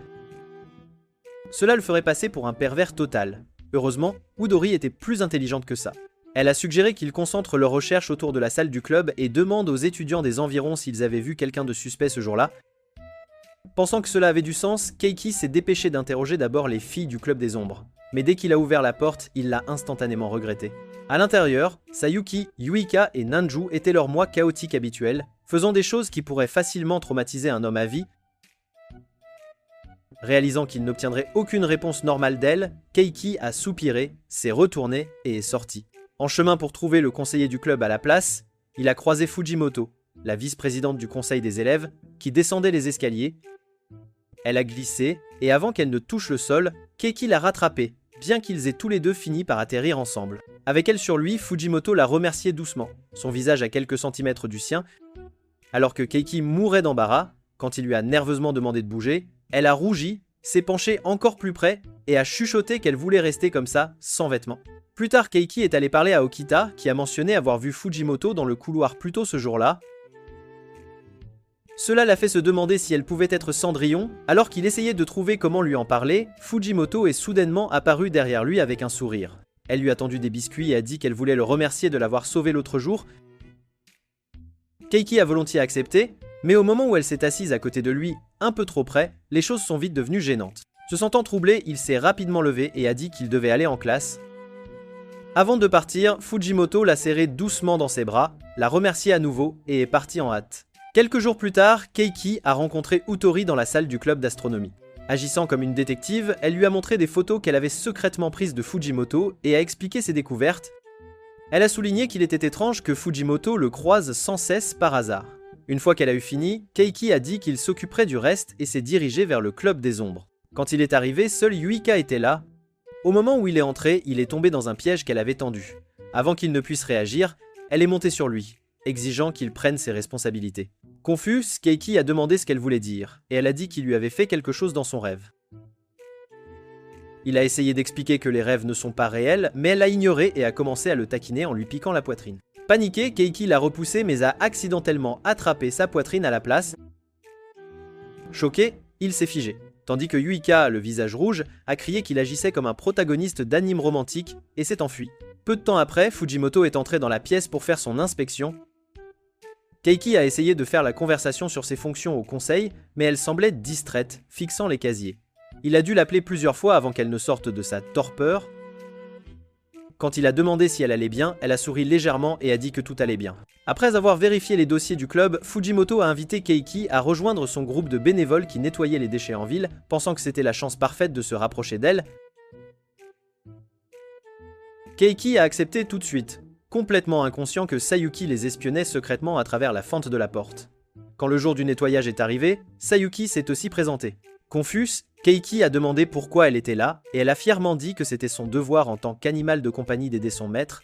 Cela le ferait passer pour un pervers total. Heureusement, Udori était plus intelligente que ça. Elle a suggéré qu'ils concentrent leurs recherches autour de la salle du club et demandent aux étudiants des environs s'ils avaient vu quelqu'un de suspect ce jour-là. Pensant que cela avait du sens, Keiki s'est dépêché d'interroger d'abord les filles du club des ombres. Mais dès qu'il a ouvert la porte, il l'a instantanément regretté. À l'intérieur, Sayuki, Yuika et Nanju étaient leur moi chaotique habituel, faisant des choses qui pourraient facilement traumatiser un homme à vie. Réalisant qu'il n'obtiendrait aucune réponse normale d'elle, Keiki a soupiré, s'est retourné et est sorti. En chemin pour trouver le conseiller du club à la place, il a croisé Fujimoto, la vice-présidente du conseil des élèves, qui descendait les escaliers. Elle a glissé, et avant qu'elle ne touche le sol, Keiki l'a rattrapée, bien qu'ils aient tous les deux fini par atterrir ensemble. Avec elle sur lui, Fujimoto l'a remercié doucement, son visage à quelques centimètres du sien. Alors que Keiki mourait d'embarras, quand il lui a nerveusement demandé de bouger, elle a rougi, s'est penchée encore plus près et a chuchoté qu'elle voulait rester comme ça, sans vêtements. Plus tard, Keiki est allé parler à Okita, qui a mentionné avoir vu Fujimoto dans le couloir plus tôt ce jour-là. Cela l'a fait se demander si elle pouvait être Cendrillon. Alors qu'il essayait de trouver comment lui en parler, Fujimoto est soudainement apparu derrière lui avec un sourire. Elle lui a tendu des biscuits et a dit qu'elle voulait le remercier de l'avoir sauvé l'autre jour. Keiki a volontiers accepté, mais au moment où elle s'est assise à côté de lui, un peu trop près, les choses sont vite devenues gênantes. Se sentant troublé, il s'est rapidement levé et a dit qu'il devait aller en classe. Avant de partir, Fujimoto l'a serré doucement dans ses bras, l'a remercié à nouveau et est parti en hâte. Quelques jours plus tard, Keiki a rencontré Utori dans la salle du club d'astronomie. Agissant comme une détective, elle lui a montré des photos qu'elle avait secrètement prises de Fujimoto et a expliqué ses découvertes. Elle a souligné qu'il était étrange que Fujimoto le croise sans cesse par hasard. Une fois qu'elle a eu fini, Keiki a dit qu'il s'occuperait du reste et s'est dirigé vers le club des ombres. Quand il est arrivé, seul Yuika était là. Au moment où il est entré, il est tombé dans un piège qu'elle avait tendu. Avant qu'il ne puisse réagir, elle est montée sur lui, exigeant qu'il prenne ses responsabilités. Confuse, Keiki a demandé ce qu'elle voulait dire, et elle a dit qu'il lui avait fait quelque chose dans son rêve. Il a essayé d'expliquer que les rêves ne sont pas réels, mais elle l'a ignoré et a commencé à le taquiner en lui piquant la poitrine. Paniqué, Keiki l'a repoussé mais a accidentellement attrapé sa poitrine à la place. Choqué, il s'est figé, tandis que Yuika, le visage rouge, a crié qu'il agissait comme un protagoniste d'anime romantique et s'est enfui. Peu de temps après, Fujimoto est entré dans la pièce pour faire son inspection. Keiki a essayé de faire la conversation sur ses fonctions au conseil, mais elle semblait distraite, fixant les casiers. Il a dû l'appeler plusieurs fois avant qu'elle ne sorte de sa torpeur. Quand il a demandé si elle allait bien, elle a souri légèrement et a dit que tout allait bien. Après avoir vérifié les dossiers du club, Fujimoto a invité Keiki à rejoindre son groupe de bénévoles qui nettoyaient les déchets en ville, pensant que c'était la chance parfaite de se rapprocher d'elle. Keiki a accepté tout de suite, complètement inconscient que Sayuki les espionnait secrètement à travers la fente de la porte. Quand le jour du nettoyage est arrivé, Sayuki s'est aussi présentée. Confuse, Keiki a demandé pourquoi elle était là, et elle a fièrement dit que c'était son devoir en tant qu'animal de compagnie d'aider son maître.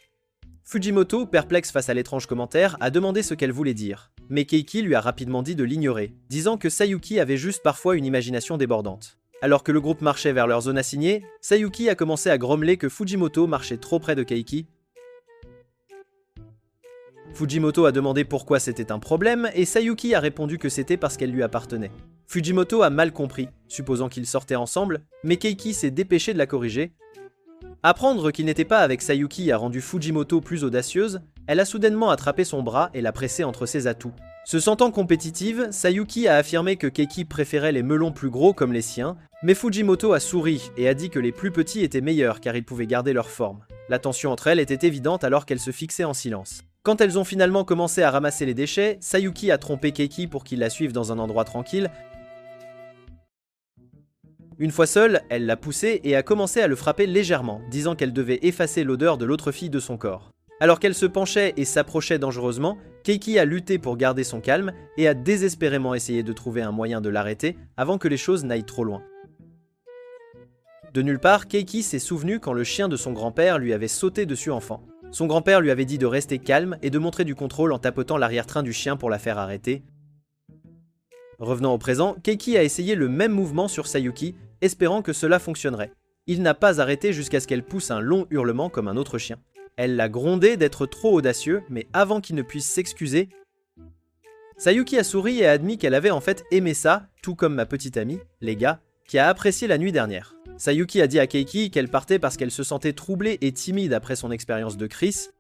Fujimoto, perplexe face à l'étrange commentaire, a demandé ce qu'elle voulait dire, mais Keiki lui a rapidement dit de l'ignorer, disant que Sayuki avait juste parfois une imagination débordante. Alors que le groupe marchait vers leur zone assignée, Sayuki a commencé à grommeler que Fujimoto marchait trop près de Keiki. Fujimoto a demandé pourquoi c'était un problème, et Sayuki a répondu que c'était parce qu'elle lui appartenait. Fujimoto a mal compris, supposant qu'ils sortaient ensemble, mais Keiki s'est dépêché de la corriger. Apprendre qu'il n'était pas avec Sayuki a rendu Fujimoto plus audacieuse, elle a soudainement attrapé son bras et l'a pressé entre ses atouts. Se sentant compétitive, Sayuki a affirmé que Keiki préférait les melons plus gros comme les siens, mais Fujimoto a souri et a dit que les plus petits étaient meilleurs car ils pouvaient garder leur forme. La tension entre elles était évidente alors qu'elles se fixaient en silence. Quand elles ont finalement commencé à ramasser les déchets, Sayuki a trompé Keiki pour qu'il la suive dans un endroit tranquille. Une fois seule, elle l'a poussé et a commencé à le frapper légèrement, disant qu'elle devait effacer l'odeur de l'autre fille de son corps. Alors qu'elle se penchait et s'approchait dangereusement, Keiki a lutté pour garder son calme et a désespérément essayé de trouver un moyen de l'arrêter avant que les choses n'aillent trop loin. De nulle part, Keiki s'est souvenu quand le chien de son grand-père lui avait sauté dessus enfant. Son grand-père lui avait dit de rester calme et de montrer du contrôle en tapotant l'arrière-train du chien pour la faire arrêter. Revenant au présent, Keiki a essayé le même mouvement sur Sayuki, espérant que cela fonctionnerait. Il n'a pas arrêté jusqu'à ce qu'elle pousse un long hurlement comme un autre chien. Elle l'a grondé d'être trop audacieux, mais avant qu'il ne puisse s'excuser, Sayuki a souri et a admis qu'elle avait en fait aimé ça, tout comme ma petite amie, les gars, qui a apprécié la nuit dernière. Sayuki a dit à Keiki qu'elle partait parce qu'elle se sentait troublée et timide après son expérience de Chris.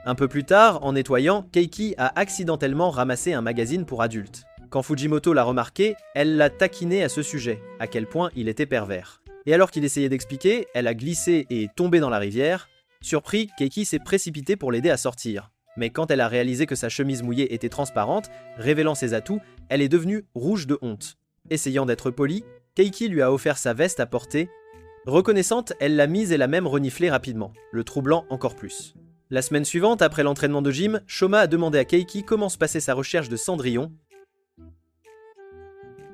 Un peu plus tard, en nettoyant, Keiki a accidentellement ramassé un magazine pour adultes. Quand Fujimoto l'a remarqué, elle l'a taquiné à ce sujet, à quel point il était pervers. Et alors qu'il essayait d'expliquer, elle a glissé et est tombée dans la rivière. Surpris, Keiki s'est précipité pour l'aider à sortir. Mais quand elle a réalisé que sa chemise mouillée était transparente, révélant ses atouts, elle est devenue rouge de honte. Essayant d'être polie, Keiki lui a offert sa veste à porter. Reconnaissante, elle l'a mise et l'a même reniflée rapidement, le troublant encore plus. La semaine suivante, après l'entraînement de gym, Shoma a demandé à Keiki comment se passait sa recherche de Cendrillon.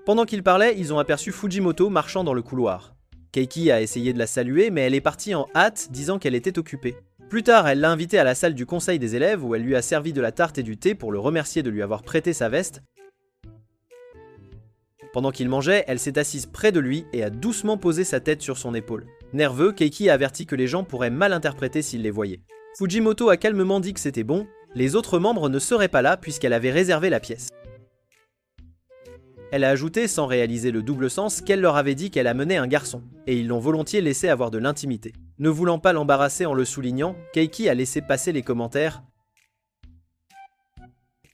Pendant qu'ils parlaient, ils ont aperçu Fujimoto marchant dans le couloir. Keiki a essayé de la saluer, mais elle est partie en hâte, disant qu'elle était occupée. Plus tard, elle l'a invité à la salle du conseil des élèves où elle lui a servi de la tarte et du thé pour le remercier de lui avoir prêté sa veste. Pendant qu'il mangeait, elle s'est assise près de lui et a doucement posé sa tête sur son épaule. Nerveux, Keiki a averti que les gens pourraient mal interpréter s'ils les voyaient. Fujimoto a calmement dit que c'était bon, les autres membres ne seraient pas là puisqu'elle avait réservé la pièce. Elle a ajouté, sans réaliser le double sens, qu'elle leur avait dit qu'elle amenait un garçon, et ils l'ont volontiers laissé avoir de l'intimité. Ne voulant pas l'embarrasser en le soulignant, Keiki a laissé passer les commentaires.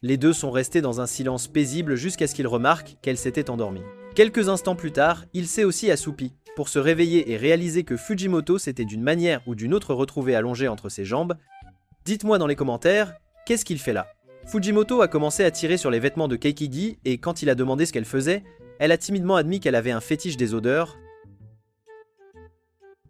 Les deux sont restés dans un silence paisible jusqu'à ce qu'ils remarquent qu'elle s'était endormie. Quelques instants plus tard, il s'est aussi assoupi, pour se réveiller et réaliser que Fujimoto s'était d'une manière ou d'une autre retrouvé allongé entre ses jambes. Dites-moi dans les commentaires, qu'est-ce qu'il fait là ? Fujimoto a commencé à tirer sur les vêtements de Keiki et quand il a demandé ce qu'elle faisait, elle a timidement admis qu'elle avait un fétiche des odeurs.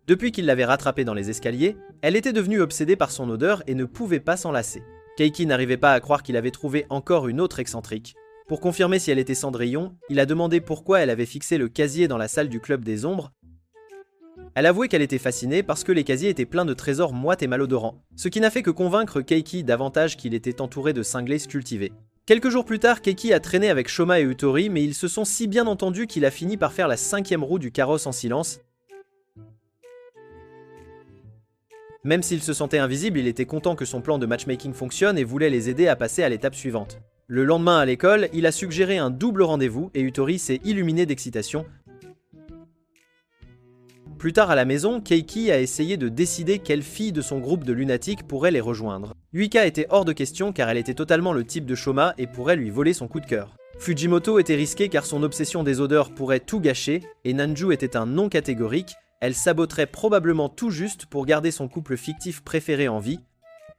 Depuis qu'il l'avait rattrapée dans les escaliers, elle était devenue obsédée par son odeur et ne pouvait pas s'en lasser. Keiki n'arrivait pas à croire qu'il avait trouvé encore une autre excentrique. Pour confirmer si elle était Cendrillon, il a demandé pourquoi elle avait fixé le casier dans la salle du club des ombres. Elle avouait qu'elle était fascinée parce que les casiers étaient pleins de trésors moites et malodorants, ce qui n'a fait que convaincre Keiki davantage qu'il était entouré de cinglés cultivés. Quelques jours plus tard, Keiki a traîné avec Shoma et Utori, mais ils se sont si bien entendus qu'il a fini par faire la 5e roue du carrosse en silence. Même s'il se sentait invisible, il était content que son plan de matchmaking fonctionne et voulait les aider à passer à l'étape suivante. Le lendemain à l'école, il a suggéré un double rendez-vous et Utori s'est illuminé d'excitation. Plus tard à la maison, Keiki a essayé de décider quelle fille de son groupe de lunatiques pourrait les rejoindre. Yuika était hors de question car elle était totalement le type de Shoma et pourrait lui voler son coup de cœur. Fujimoto était risqué car son obsession des odeurs pourrait tout gâcher et Nanju était un non catégorique, elle saboterait probablement tout juste pour garder son couple fictif préféré en vie.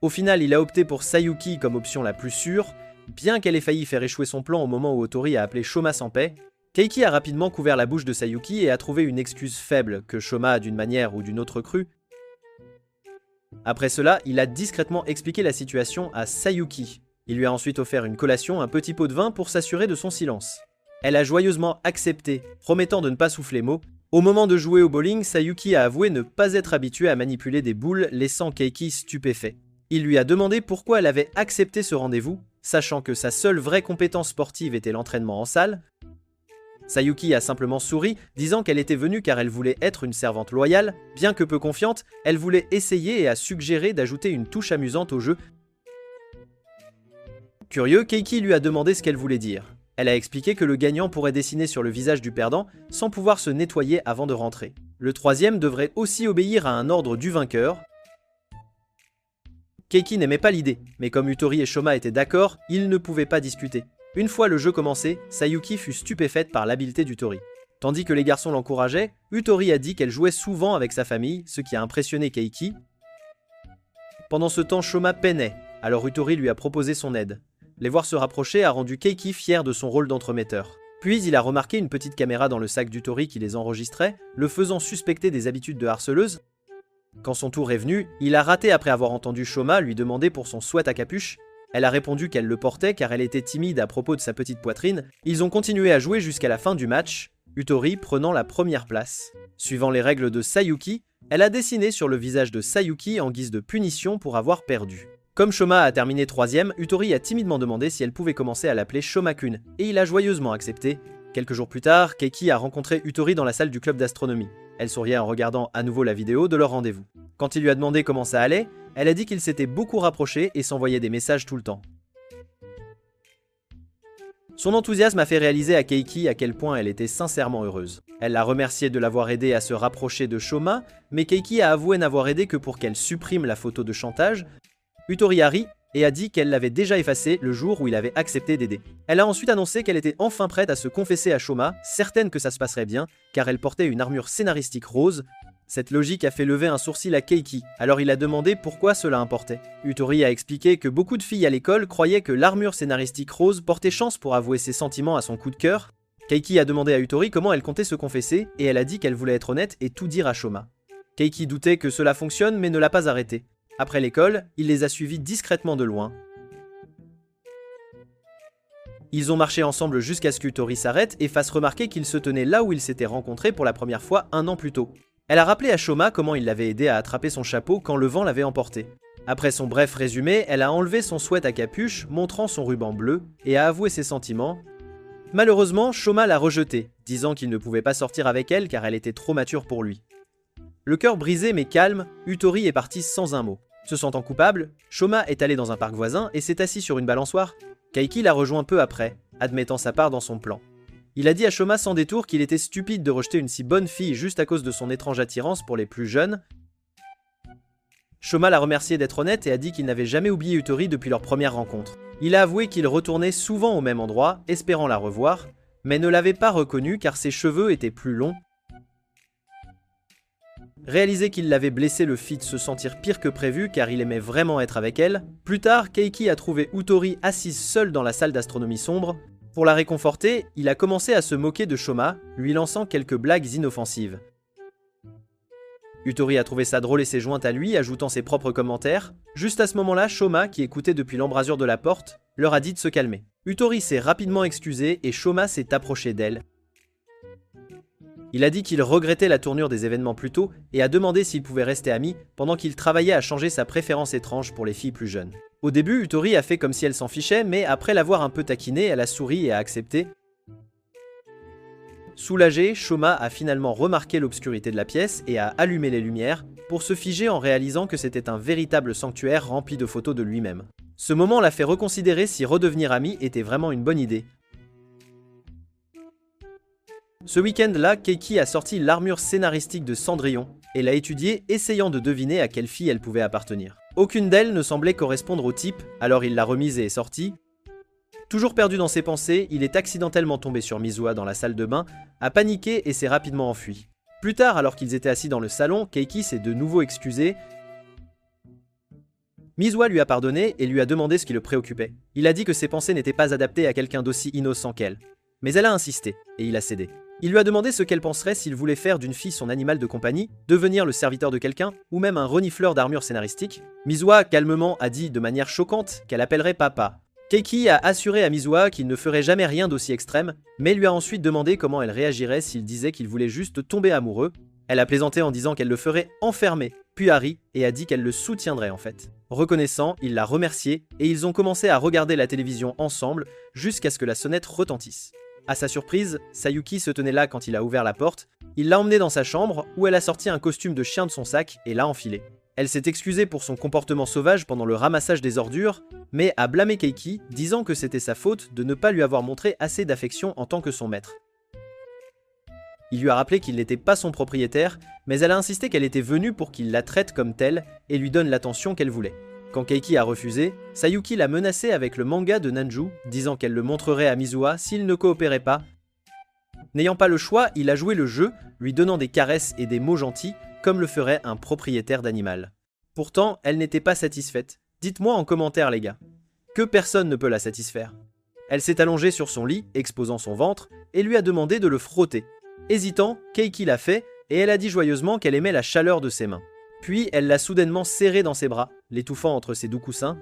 Au final, il a opté pour Sayuki comme option la plus sûre, bien qu'elle ait failli faire échouer son plan au moment où Otori a appelé Shoma sans paix. Keiki a rapidement couvert la bouche de Sayuki et a trouvé une excuse faible que Shoma, d'une manière ou d'une autre, crut. Après cela, il a discrètement expliqué la situation à Sayuki. Il lui a ensuite offert une collation, un petit pot de vin pour s'assurer de son silence. Elle a joyeusement accepté, promettant de ne pas souffler mot. Au moment de jouer au bowling, Sayuki a avoué ne pas être habituée à manipuler des boules, laissant Keiki stupéfait. Il lui a demandé pourquoi elle avait accepté ce rendez-vous, sachant que sa seule vraie compétence sportive était l'entraînement en salle. Sayuki a simplement souri, disant qu'elle était venue car elle voulait être une servante loyale. Bien que peu confiante, elle voulait essayer et a suggéré d'ajouter une touche amusante au jeu. Curieux, Keiki lui a demandé ce qu'elle voulait dire. Elle a expliqué que le gagnant pourrait dessiner sur le visage du perdant sans pouvoir se nettoyer avant de rentrer. Le troisième devrait aussi obéir à un ordre du vainqueur. Keiki n'aimait pas l'idée, mais comme Utori et Shoma étaient d'accord, ils ne pouvaient pas discuter. Une fois le jeu commencé, Sayuki fut stupéfaite par l'habileté d'Utori. Tandis que les garçons l'encourageaient, Utori a dit qu'elle jouait souvent avec sa famille, ce qui a impressionné Keiki. Pendant ce temps, Shoma peinait, alors Utori lui a proposé son aide. Les voir se rapprocher a rendu Keiki fier de son rôle d'entremetteur. Puis il a remarqué une petite caméra dans le sac d'Utori qui les enregistrait, le faisant suspecter des habitudes de harceleuse. Quand son tour est venu, il a raté après avoir entendu Shoma lui demander pour son sweat à capuche. Elle a répondu qu'elle le portait car elle était timide à propos de sa petite poitrine. Ils ont continué à jouer jusqu'à la fin du match. Utori prenant la première place. Suivant les règles de Sayuki, elle a dessiné sur le visage de Sayuki en guise de punition pour avoir perdu. Comme Shoma a terminé 3ème, Utori a timidement demandé si elle pouvait commencer à l'appeler Shoma-kun, et il a joyeusement accepté. Quelques jours plus tard, Keiki a rencontré Utori dans la salle du club d'astronomie. Elle souriait en regardant à nouveau la vidéo de leur rendez-vous. Quand il lui a demandé comment ça allait, elle a dit qu'ils s'étaient beaucoup rapprochés et s'envoyaient des messages tout le temps. Son enthousiasme a fait réaliser à Keiki à quel point elle était sincèrement heureuse. Elle l'a remercié de l'avoir aidé à se rapprocher de Shoma, mais Keiki a avoué n'avoir aidé que pour qu'elle supprime la photo de chantage. Utori a ri et a dit qu'elle l'avait déjà effacée le jour où il avait accepté d'aider. Elle a ensuite annoncé qu'elle était enfin prête à se confesser à Shoma, certaine que ça se passerait bien, car elle portait une armure scénaristique rose. Cette logique a fait lever un sourcil à Keiki, alors il a demandé pourquoi cela importait. Utori a expliqué que beaucoup de filles à l'école croyaient que l'armure scénaristique rose portait chance pour avouer ses sentiments à son coup de cœur. Keiki a demandé à Utori comment elle comptait se confesser, et elle a dit qu'elle voulait être honnête et tout dire à Shoma. Keiki doutait que cela fonctionne mais ne l'a pas arrêté. Après l'école, il les a suivis discrètement de loin. Ils ont marché ensemble jusqu'à ce qu'Utori s'arrête et fasse remarquer qu'ils se tenaient là où ils s'étaient rencontrés pour la première fois 1 an plus tôt. Elle a rappelé à Shoma comment il l'avait aidé à attraper son chapeau quand le vent l'avait emporté. Après son bref résumé, elle a enlevé son sweat à capuche, montrant son ruban bleu, et a avoué ses sentiments. Malheureusement, Shoma l'a rejetée, disant qu'il ne pouvait pas sortir avec elle car elle était trop mature pour lui. Le cœur brisé mais calme, Utori est parti sans un mot. Se sentant coupable, Shoma est allé dans un parc voisin et s'est assis sur une balançoire. Keiki l'a rejoint peu après, admettant sa part dans son plan. Il a dit à Shoma sans détour qu'il était stupide de rejeter une si bonne fille juste à cause de son étrange attirance pour les plus jeunes. Shoma l'a remercié d'être honnête et a dit qu'il n'avait jamais oublié Utori depuis leur première rencontre. Il a avoué qu'il retournait souvent au même endroit, espérant la revoir, mais ne l'avait pas reconnue car ses cheveux étaient plus longs. Réaliser qu'il l'avait blessée le fit se sentir pire que prévu car il aimait vraiment être avec elle. Plus tard, Keiki a trouvé Utori assise seule dans la salle d'astronomie sombre. Pour la réconforter, il a commencé à se moquer de Shoma, lui lançant quelques blagues inoffensives. Utori a trouvé ça drôle et s'est jointe à lui, ajoutant ses propres commentaires. Juste à ce moment-là, Shoma, qui écoutait depuis l'embrasure de la porte, leur a dit de se calmer. Utori s'est rapidement excusé et Shoma s'est approché d'elle. Il a dit qu'il regrettait la tournure des événements plus tôt et a demandé s'ils pouvaient rester amis pendant qu'il travaillait à changer sa préférence étrange pour les filles plus jeunes. Au début, Utori a fait comme si elle s'en fichait, mais après l'avoir un peu taquinée, elle a souri et a accepté. Soulagée, Shoma a finalement remarqué l'obscurité de la pièce et a allumé les lumières pour se figer en réalisant que c'était un véritable sanctuaire rempli de photos de lui-même. Ce moment l'a fait reconsidérer si redevenir ami était vraiment une bonne idée. Ce week-end-là, Keiki a sorti l'armure scénaristique de Cendrillon et l'a étudiée, essayant de deviner à quelle fille elle pouvait appartenir. Aucune d'elles ne semblait correspondre au type, alors il l'a remise et est sorti. Toujours perdu dans ses pensées, il est accidentellement tombé sur Mizuha dans la salle de bain, a paniqué et s'est rapidement enfui. Plus tard, alors qu'ils étaient assis dans le salon, Keiki s'est de nouveau excusé. Mizuha lui a pardonné et lui a demandé ce qui le préoccupait. Il a dit que ses pensées n'étaient pas adaptées à quelqu'un d'aussi innocent qu'elle. Mais elle a insisté, et il a cédé. Il lui a demandé ce qu'elle penserait s'il voulait faire d'une fille son animal de compagnie, devenir le serviteur de quelqu'un, ou même un renifleur d'armure scénaristique. Mizuha, calmement, a dit de manière choquante qu'elle appellerait papa. Keiki a assuré à Mizuha qu'il ne ferait jamais rien d'aussi extrême, mais lui a ensuite demandé comment elle réagirait s'il disait qu'il voulait juste tomber amoureux. Elle a plaisanté en disant qu'elle le ferait enfermer, puis a ri et a dit qu'elle le soutiendrait en fait. Reconnaissant, il l'a remercié et ils ont commencé à regarder la télévision ensemble jusqu'à ce que la sonnette retentisse. À sa surprise, Sayuki se tenait là quand il a ouvert la porte. Il l'a emmenée dans sa chambre où elle a sorti un costume de chien de son sac et l'a enfilé. Elle s'est excusée pour son comportement sauvage pendant le ramassage des ordures, mais a blâmé Keiki, disant que c'était sa faute de ne pas lui avoir montré assez d'affection en tant que son maître. Il lui a rappelé qu'il n'était pas son propriétaire, mais elle a insisté qu'elle était venue pour qu'il la traite comme telle et lui donne l'attention qu'elle voulait. Quand Keiki a refusé, Sayuki l'a menacé avec le manga de Nanju, disant qu'elle le montrerait à Mizuha s'il ne coopérait pas. N'ayant pas le choix, il a joué le jeu, lui donnant des caresses et des mots gentils, comme le ferait un propriétaire d'animal. Pourtant, elle n'était pas satisfaite. Dites-moi en commentaire les gars. Que personne ne peut la satisfaire. Elle s'est allongée sur son lit, exposant son ventre, et lui a demandé de le frotter. Hésitant, Keiki l'a fait, et elle a dit joyeusement qu'elle aimait la chaleur de ses mains. Puis elle l'a soudainement serré dans ses bras, l'étouffant entre ses doux coussins.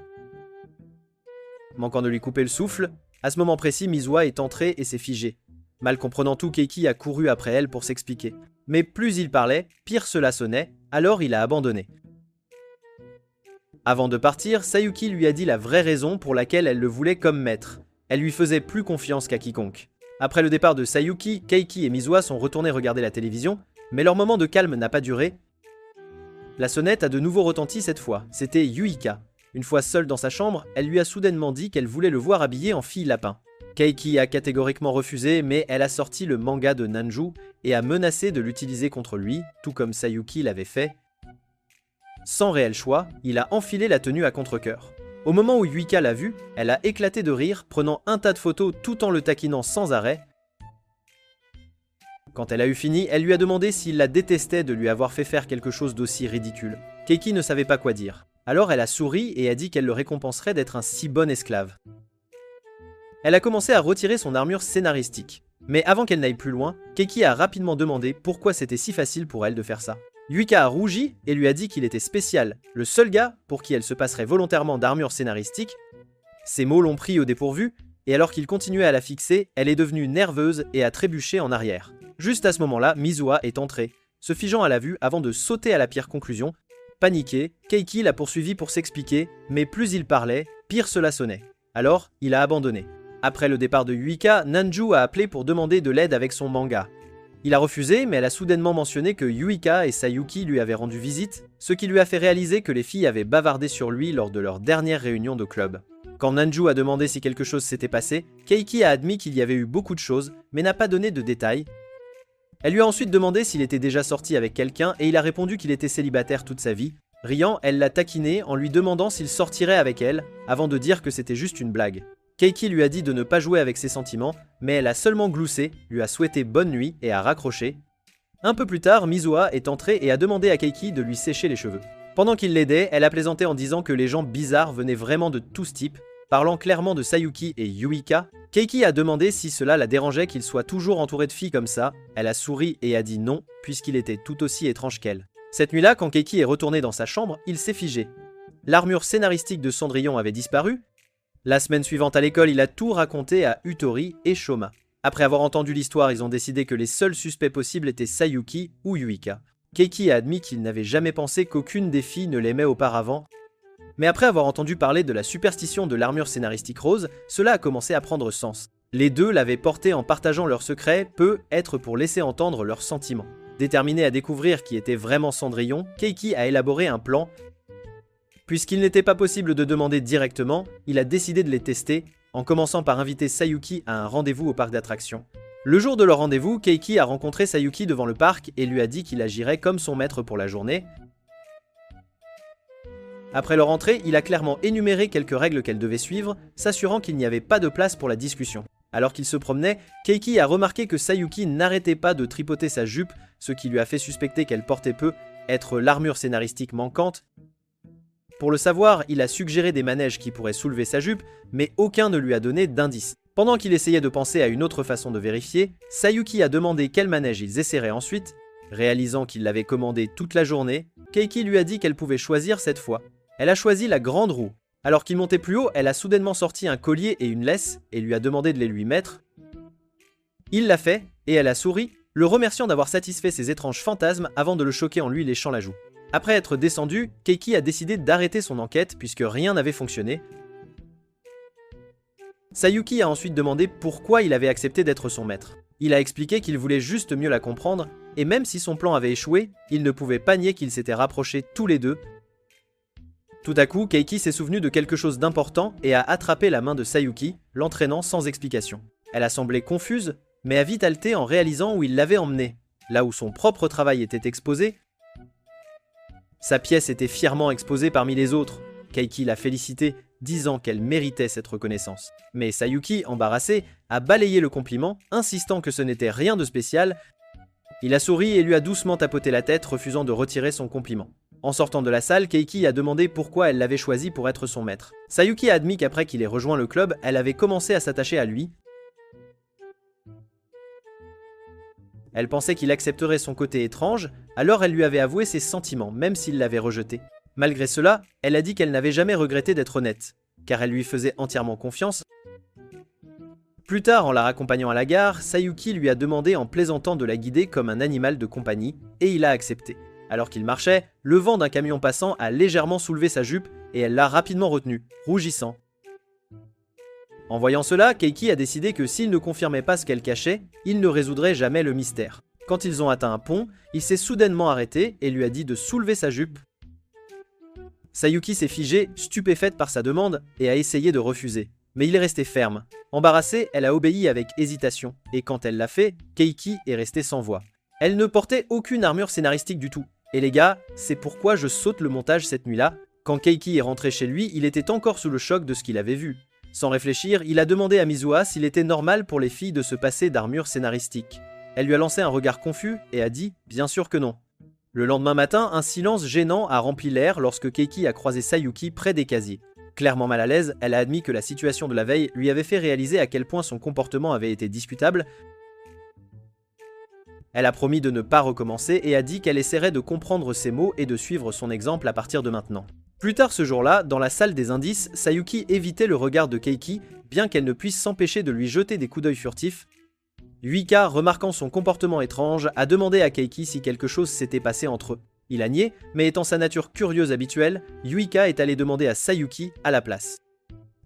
Manquant de lui couper le souffle, à ce moment précis, Mizuha est entrée et s'est figée. Mal comprenant tout, Keiki a couru après elle pour s'expliquer. Mais plus il parlait, pire cela sonnait, alors il a abandonné. Avant de partir, Sayuki lui a dit la vraie raison pour laquelle elle le voulait comme maître. Elle lui faisait plus confiance qu'à quiconque. Après le départ de Sayuki, Keiki et Mizuha sont retournés regarder la télévision, mais leur moment de calme n'a pas duré. La sonnette a de nouveau retenti cette fois, c'était Yuika. Une fois seule dans sa chambre, elle lui a soudainement dit qu'elle voulait le voir habillé en fille lapin. Keiki a catégoriquement refusé, mais elle a sorti le manga de Nanju et a menacé de l'utiliser contre lui, tout comme Sayuki l'avait fait. Sans réel choix, il a enfilé la tenue à contre-cœur. Au moment où Yuika l'a vu, elle a éclaté de rire, prenant un tas de photos tout en le taquinant sans arrêt. Quand elle a eu fini, elle lui a demandé s'il la détestait de lui avoir fait faire quelque chose d'aussi ridicule. Keiki ne savait pas quoi dire. Alors elle a souri et a dit qu'elle le récompenserait d'être un si bon esclave. Elle a commencé à retirer son armure scénaristique. Mais avant qu'elle n'aille plus loin, Keiki a rapidement demandé pourquoi c'était si facile pour elle de faire ça. Yuika a rougi et lui a dit qu'il était spécial, le seul gars pour qui elle se passerait volontairement d'armure scénaristique. Ces mots l'ont pris au dépourvu, et alors qu'il continuait à la fixer, elle est devenue nerveuse et a trébuché en arrière. Juste à ce moment-là, Mizuha est entrée, se figeant à la vue avant de sauter à la pire conclusion. Paniqué, Keiki l'a poursuivi pour s'expliquer, mais plus il parlait, pire cela sonnait. Alors, il a abandonné. Après le départ de Yuika, Nanju a appelé pour demander de l'aide avec son manga. Il a refusé, mais elle a soudainement mentionné que Yuika et Sayuki lui avaient rendu visite, ce qui lui a fait réaliser que les filles avaient bavardé sur lui lors de leur dernière réunion de club. Quand Nanju a demandé si quelque chose s'était passé, Keiki a admis qu'il y avait eu beaucoup de choses, mais n'a pas donné de détails. Elle lui a ensuite demandé s'il était déjà sorti avec quelqu'un et il a répondu qu'il était célibataire toute sa vie. Riant, elle l'a taquiné en lui demandant s'il sortirait avec elle, avant de dire que c'était juste une blague. Keiki lui a dit de ne pas jouer avec ses sentiments, mais elle a seulement gloussé, lui a souhaité bonne nuit et a raccroché. Un peu plus tard, Mizuha est entrée et a demandé à Keiki de lui sécher les cheveux. Pendant qu'il l'aidait, elle a plaisanté en disant que les gens bizarres venaient vraiment de tout ce type. Parlant clairement de Sayuki et Yuika, Keiki a demandé si cela la dérangeait qu'il soit toujours entouré de filles comme ça. Elle a souri et a dit non, puisqu'il était tout aussi étrange qu'elle. Cette nuit-là, quand Keiki est retourné dans sa chambre, il s'est figé. L'armure scénaristique de Cendrillon avait disparu. La semaine suivante à l'école, il a tout raconté à Utori et Shoma. Après avoir entendu l'histoire, ils ont décidé que les seuls suspects possibles étaient Sayuki ou Yuika. Keiki a admis qu'il n'avait jamais pensé qu'aucune des filles ne l'aimait auparavant. Mais après avoir entendu parler de la superstition de l'armure scénaristique rose, cela a commencé à prendre sens. Les deux l'avaient porté en partageant leurs secrets, peut être pour laisser entendre leurs sentiments. Déterminé à découvrir qui était vraiment Cendrillon, Keiki a élaboré un plan. Puisqu'il n'était pas possible de demander directement, il a décidé de les tester, en commençant par inviter Sayuki à un rendez-vous au parc d'attractions. Le jour de leur rendez-vous, Keiki a rencontré Sayuki devant le parc et lui a dit qu'il agirait comme son maître pour la journée. Après leur entrée, il a clairement énuméré quelques règles qu'elle devait suivre, s'assurant qu'il n'y avait pas de place pour la discussion. Alors qu'il se promenait, Keiki a remarqué que Sayuki n'arrêtait pas de tripoter sa jupe, ce qui lui a fait suspecter qu'elle portait peu, être l'armure scénaristique manquante. Pour le savoir, il a suggéré des manèges qui pourraient soulever sa jupe, mais aucun ne lui a donné d'indice. Pendant qu'il essayait de penser à une autre façon de vérifier, Sayuki a demandé quel manège ils essaieraient ensuite. Réalisant qu'il l'avait commandé toute la journée, Keiki lui a dit qu'elle pouvait choisir cette fois. Elle a choisi la grande roue. Alors qu'il montait plus haut, elle a soudainement sorti un collier et une laisse et lui a demandé de les lui mettre. Il l'a fait, et elle a souri, le remerciant d'avoir satisfait ses étranges fantasmes avant de le choquer en lui léchant la joue. Après être descendu, Keiki a décidé d'arrêter son enquête puisque rien n'avait fonctionné. Sayuki a ensuite demandé pourquoi il avait accepté d'être son maître. Il a expliqué qu'il voulait juste mieux la comprendre, et même si son plan avait échoué, il ne pouvait pas nier qu'ils s'étaient rapprochés tous les deux. Tout à coup, Keiki s'est souvenu de quelque chose d'important et a attrapé la main de Sayuki, l'entraînant sans explication. Elle a semblé confuse, mais a vite halté en réalisant où il l'avait emmenée, là où son propre travail était exposé. Sa pièce était fièrement exposée parmi les autres. Keiki l'a félicitée, disant qu'elle méritait cette reconnaissance. Mais Sayuki, embarrassé, a balayé le compliment, insistant que ce n'était rien de spécial. Il a souri et lui a doucement tapoté la tête, refusant de retirer son compliment. En sortant de la salle, Keiki a demandé pourquoi elle l'avait choisi pour être son maître. Sayuki a admis qu'après qu'il ait rejoint le club, elle avait commencé à s'attacher à lui. Elle pensait qu'il accepterait son côté étrange, alors elle lui avait avoué ses sentiments, même s'il l'avait rejeté. Malgré cela, elle a dit qu'elle n'avait jamais regretté d'être honnête, car elle lui faisait entièrement confiance. Plus tard, en la raccompagnant à la gare, Sayuki lui a demandé en plaisantant de la guider comme un animal de compagnie, et il a accepté. Alors qu'il marchait, le vent d'un camion passant a légèrement soulevé sa jupe et elle l'a rapidement retenu, rougissant. En voyant cela, Keiki a décidé que s'il ne confirmait pas ce qu'elle cachait, il ne résoudrait jamais le mystère. Quand ils ont atteint un pont, il s'est soudainement arrêté et lui a dit de soulever sa jupe. Sayuki s'est figée, stupéfaite par sa demande, et a essayé de refuser. Mais il est resté ferme. Embarrassée, elle a obéi avec hésitation, et quand elle l'a fait, Keiki est restée sans voix. Elle ne portait aucune armure scénaristique du tout. Et les gars, c'est pourquoi je saute le montage cette nuit-là. Quand Keiki est rentré chez lui, il était encore sous le choc de ce qu'il avait vu. Sans réfléchir, il a demandé à Mizuha s'il était normal pour les filles de se passer d'armure scénaristique. Elle lui a lancé un regard confus et a dit « bien sûr que non ». Le lendemain matin, un silence gênant a rempli l'air lorsque Keiki a croisé Sayuki près des casiers. Clairement mal à l'aise, elle a admis que la situation de la veille lui avait fait réaliser à quel point son comportement avait été discutable. Elle a promis de ne pas recommencer et a dit qu'elle essaierait de comprendre ses mots et de suivre son exemple à partir de maintenant. Plus tard ce jour-là, dans la salle des indices, Sayuki évitait le regard de Keiki, bien qu'elle ne puisse s'empêcher de lui jeter des coups d'œil furtifs. Yuika, remarquant son comportement étrange, a demandé à Keiki si quelque chose s'était passé entre eux. Il a nié, mais étant sa nature curieuse habituelle, Yuika est allé demander à Sayuki à la place.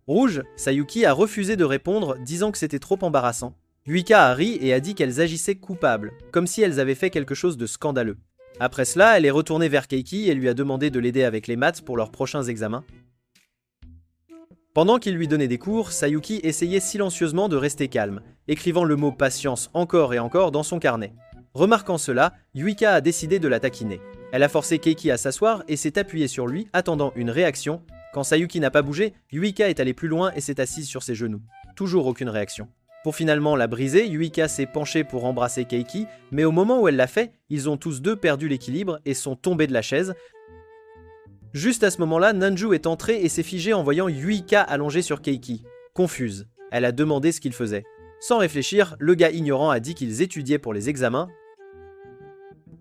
Rouge, Sayuki a refusé de répondre, disant que c'était trop embarrassant. Yuika a ri et a dit qu'elles agissaient coupables, comme si elles avaient fait quelque chose de scandaleux. Après cela, elle est retournée vers Keiki et lui a demandé de l'aider avec les maths pour leurs prochains examens. Pendant qu'il lui donnait des cours, Sayuki essayait silencieusement de rester calme, écrivant le mot « patience » encore et encore dans son carnet. Remarquant cela, Yuika a décidé de la taquiner. Elle a forcé Keiki à s'asseoir et s'est appuyée sur lui, attendant une réaction. Quand Sayuki n'a pas bougé, Yuika est allée plus loin et s'est assise sur ses genoux. Toujours aucune réaction. Pour finalement la briser, Yuika s'est penchée pour embrasser Keiki, mais au moment où elle l'a fait, ils ont tous deux perdu l'équilibre et sont tombés de la chaise. Juste à ce moment-là, Nanju est entrée et s'est figée en voyant Yuika allongée sur Keiki. Confuse, elle a demandé ce qu'il faisait. Sans réfléchir, le gars ignorant a dit qu'ils étudiaient pour les examens.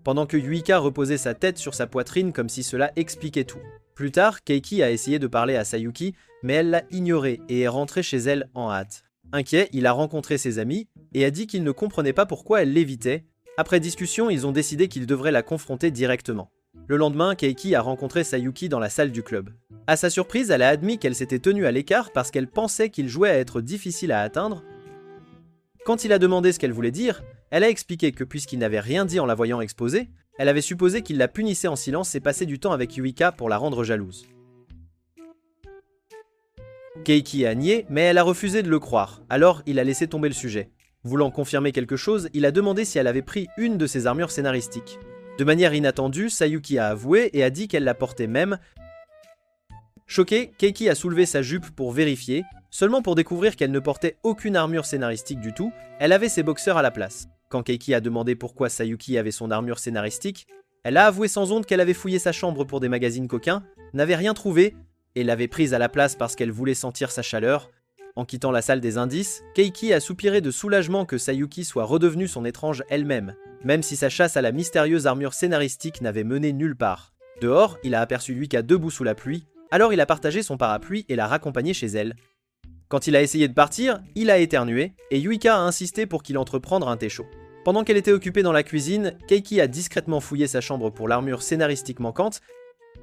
Pendant que Yuika reposait sa tête sur sa poitrine comme si cela expliquait tout. Plus tard, Keiki a essayé de parler à Sayuki, mais elle l'a ignoré et est rentrée chez elle en hâte. Inquiet, il a rencontré ses amis et a dit qu'il ne comprenait pas pourquoi elle l'évitait. Après discussion, ils ont décidé qu'ils devraient la confronter directement. Le lendemain, Keiki a rencontré Sayuki dans la salle du club. À sa surprise, elle a admis qu'elle s'était tenue à l'écart parce qu'elle pensait qu'il jouait à être difficile à atteindre. Quand il a demandé ce qu'elle voulait dire, elle a expliqué que puisqu'il n'avait rien dit en la voyant exposer, elle avait supposé qu'il la punissait en silence et passait du temps avec Yuika pour la rendre jalouse. Keiki a nié, mais elle a refusé de le croire, alors il a laissé tomber le sujet. Voulant confirmer quelque chose, il a demandé si elle avait pris une de ses armures scénaristiques. De manière inattendue, Sayuki a avoué et a dit qu'elle la portait même. Choquée, Keiki a soulevé sa jupe pour vérifier, seulement pour découvrir qu'elle ne portait aucune armure scénaristique du tout, elle avait ses boxeurs à la place. Quand Keiki a demandé pourquoi Sayuki avait son armure scénaristique, elle a avoué sans honte qu'elle avait fouillé sa chambre pour des magazines coquins, n'avait rien trouvé, et l'avait prise à la place parce qu'elle voulait sentir sa chaleur. En quittant la salle des indices, Keiki a soupiré de soulagement que Sayuki soit redevenue son étrange elle-même, même si sa chasse à la mystérieuse armure scénaristique n'avait mené nulle part. Dehors, il a aperçu Yuika debout sous la pluie, alors il a partagé son parapluie et l'a raccompagnée chez elle. Quand il a essayé de partir, il a éternué, et Yuika a insisté pour qu'il entreprenne un thé chaud. Pendant qu'elle était occupée dans la cuisine, Keiki a discrètement fouillé sa chambre pour l'armure scénaristique manquante,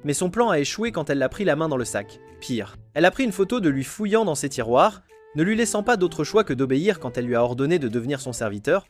mais son plan a échoué quand elle l'a pris la main dans le sac. Pire, elle a pris une photo de lui fouillant dans ses tiroirs, ne lui laissant pas d'autre choix que d'obéir quand elle lui a ordonné de devenir son serviteur.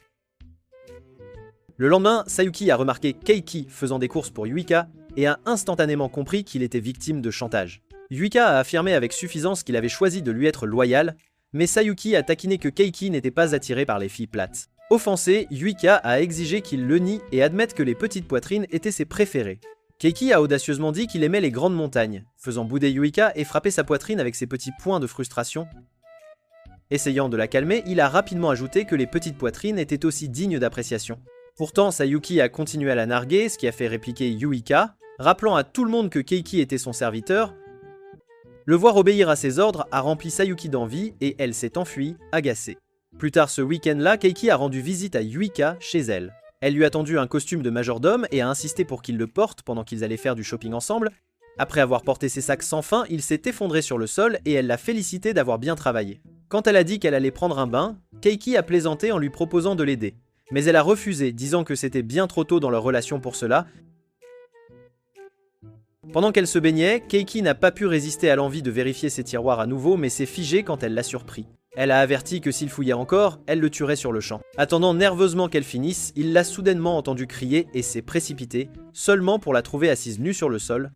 Le lendemain, Sayuki a remarqué Keiki faisant des courses pour Yuika et a instantanément compris qu'il était victime de chantage. Yuika a affirmé avec suffisance qu'il avait choisi de lui être loyal, mais Sayuki a taquiné que Keiki n'était pas attiré par les filles plates. Offensé, Yuika a exigé qu'il le nie et admette que les petites poitrines étaient ses préférées. Keiki a audacieusement dit qu'il aimait les grandes montagnes, faisant bouder Yuika et frapper sa poitrine avec ses petits points de frustration. Essayant de la calmer, il a rapidement ajouté que les petites poitrines étaient aussi dignes d'appréciation. Pourtant, Sayuki a continué à la narguer, ce qui a fait répliquer Yuika, rappelant à tout le monde que Keiki était son serviteur. Le voir obéir à ses ordres a rempli Sayuki d'envie et elle s'est enfuie, agacée. Plus tard ce week-end-là, Keiki a rendu visite à Yuika chez elle. Elle lui a tendu un costume de majordome et a insisté pour qu'il le porte pendant qu'ils allaient faire du shopping ensemble. Après avoir porté ses sacs sans fin, il s'est effondré sur le sol et elle l'a félicité d'avoir bien travaillé. Quand elle a dit qu'elle allait prendre un bain, Keiki a plaisanté en lui proposant de l'aider. Mais elle a refusé, disant que c'était bien trop tôt dans leur relation pour cela. Pendant qu'elle se baignait, Keiki n'a pas pu résister à l'envie de vérifier ses tiroirs à nouveau, mais s'est figée quand elle l'a surpris. Elle a averti que s'il fouillait encore, elle le tuerait sur le champ. Attendant nerveusement qu'elle finisse, il l'a soudainement entendue crier et s'est précipité, seulement pour la trouver assise nue sur le sol,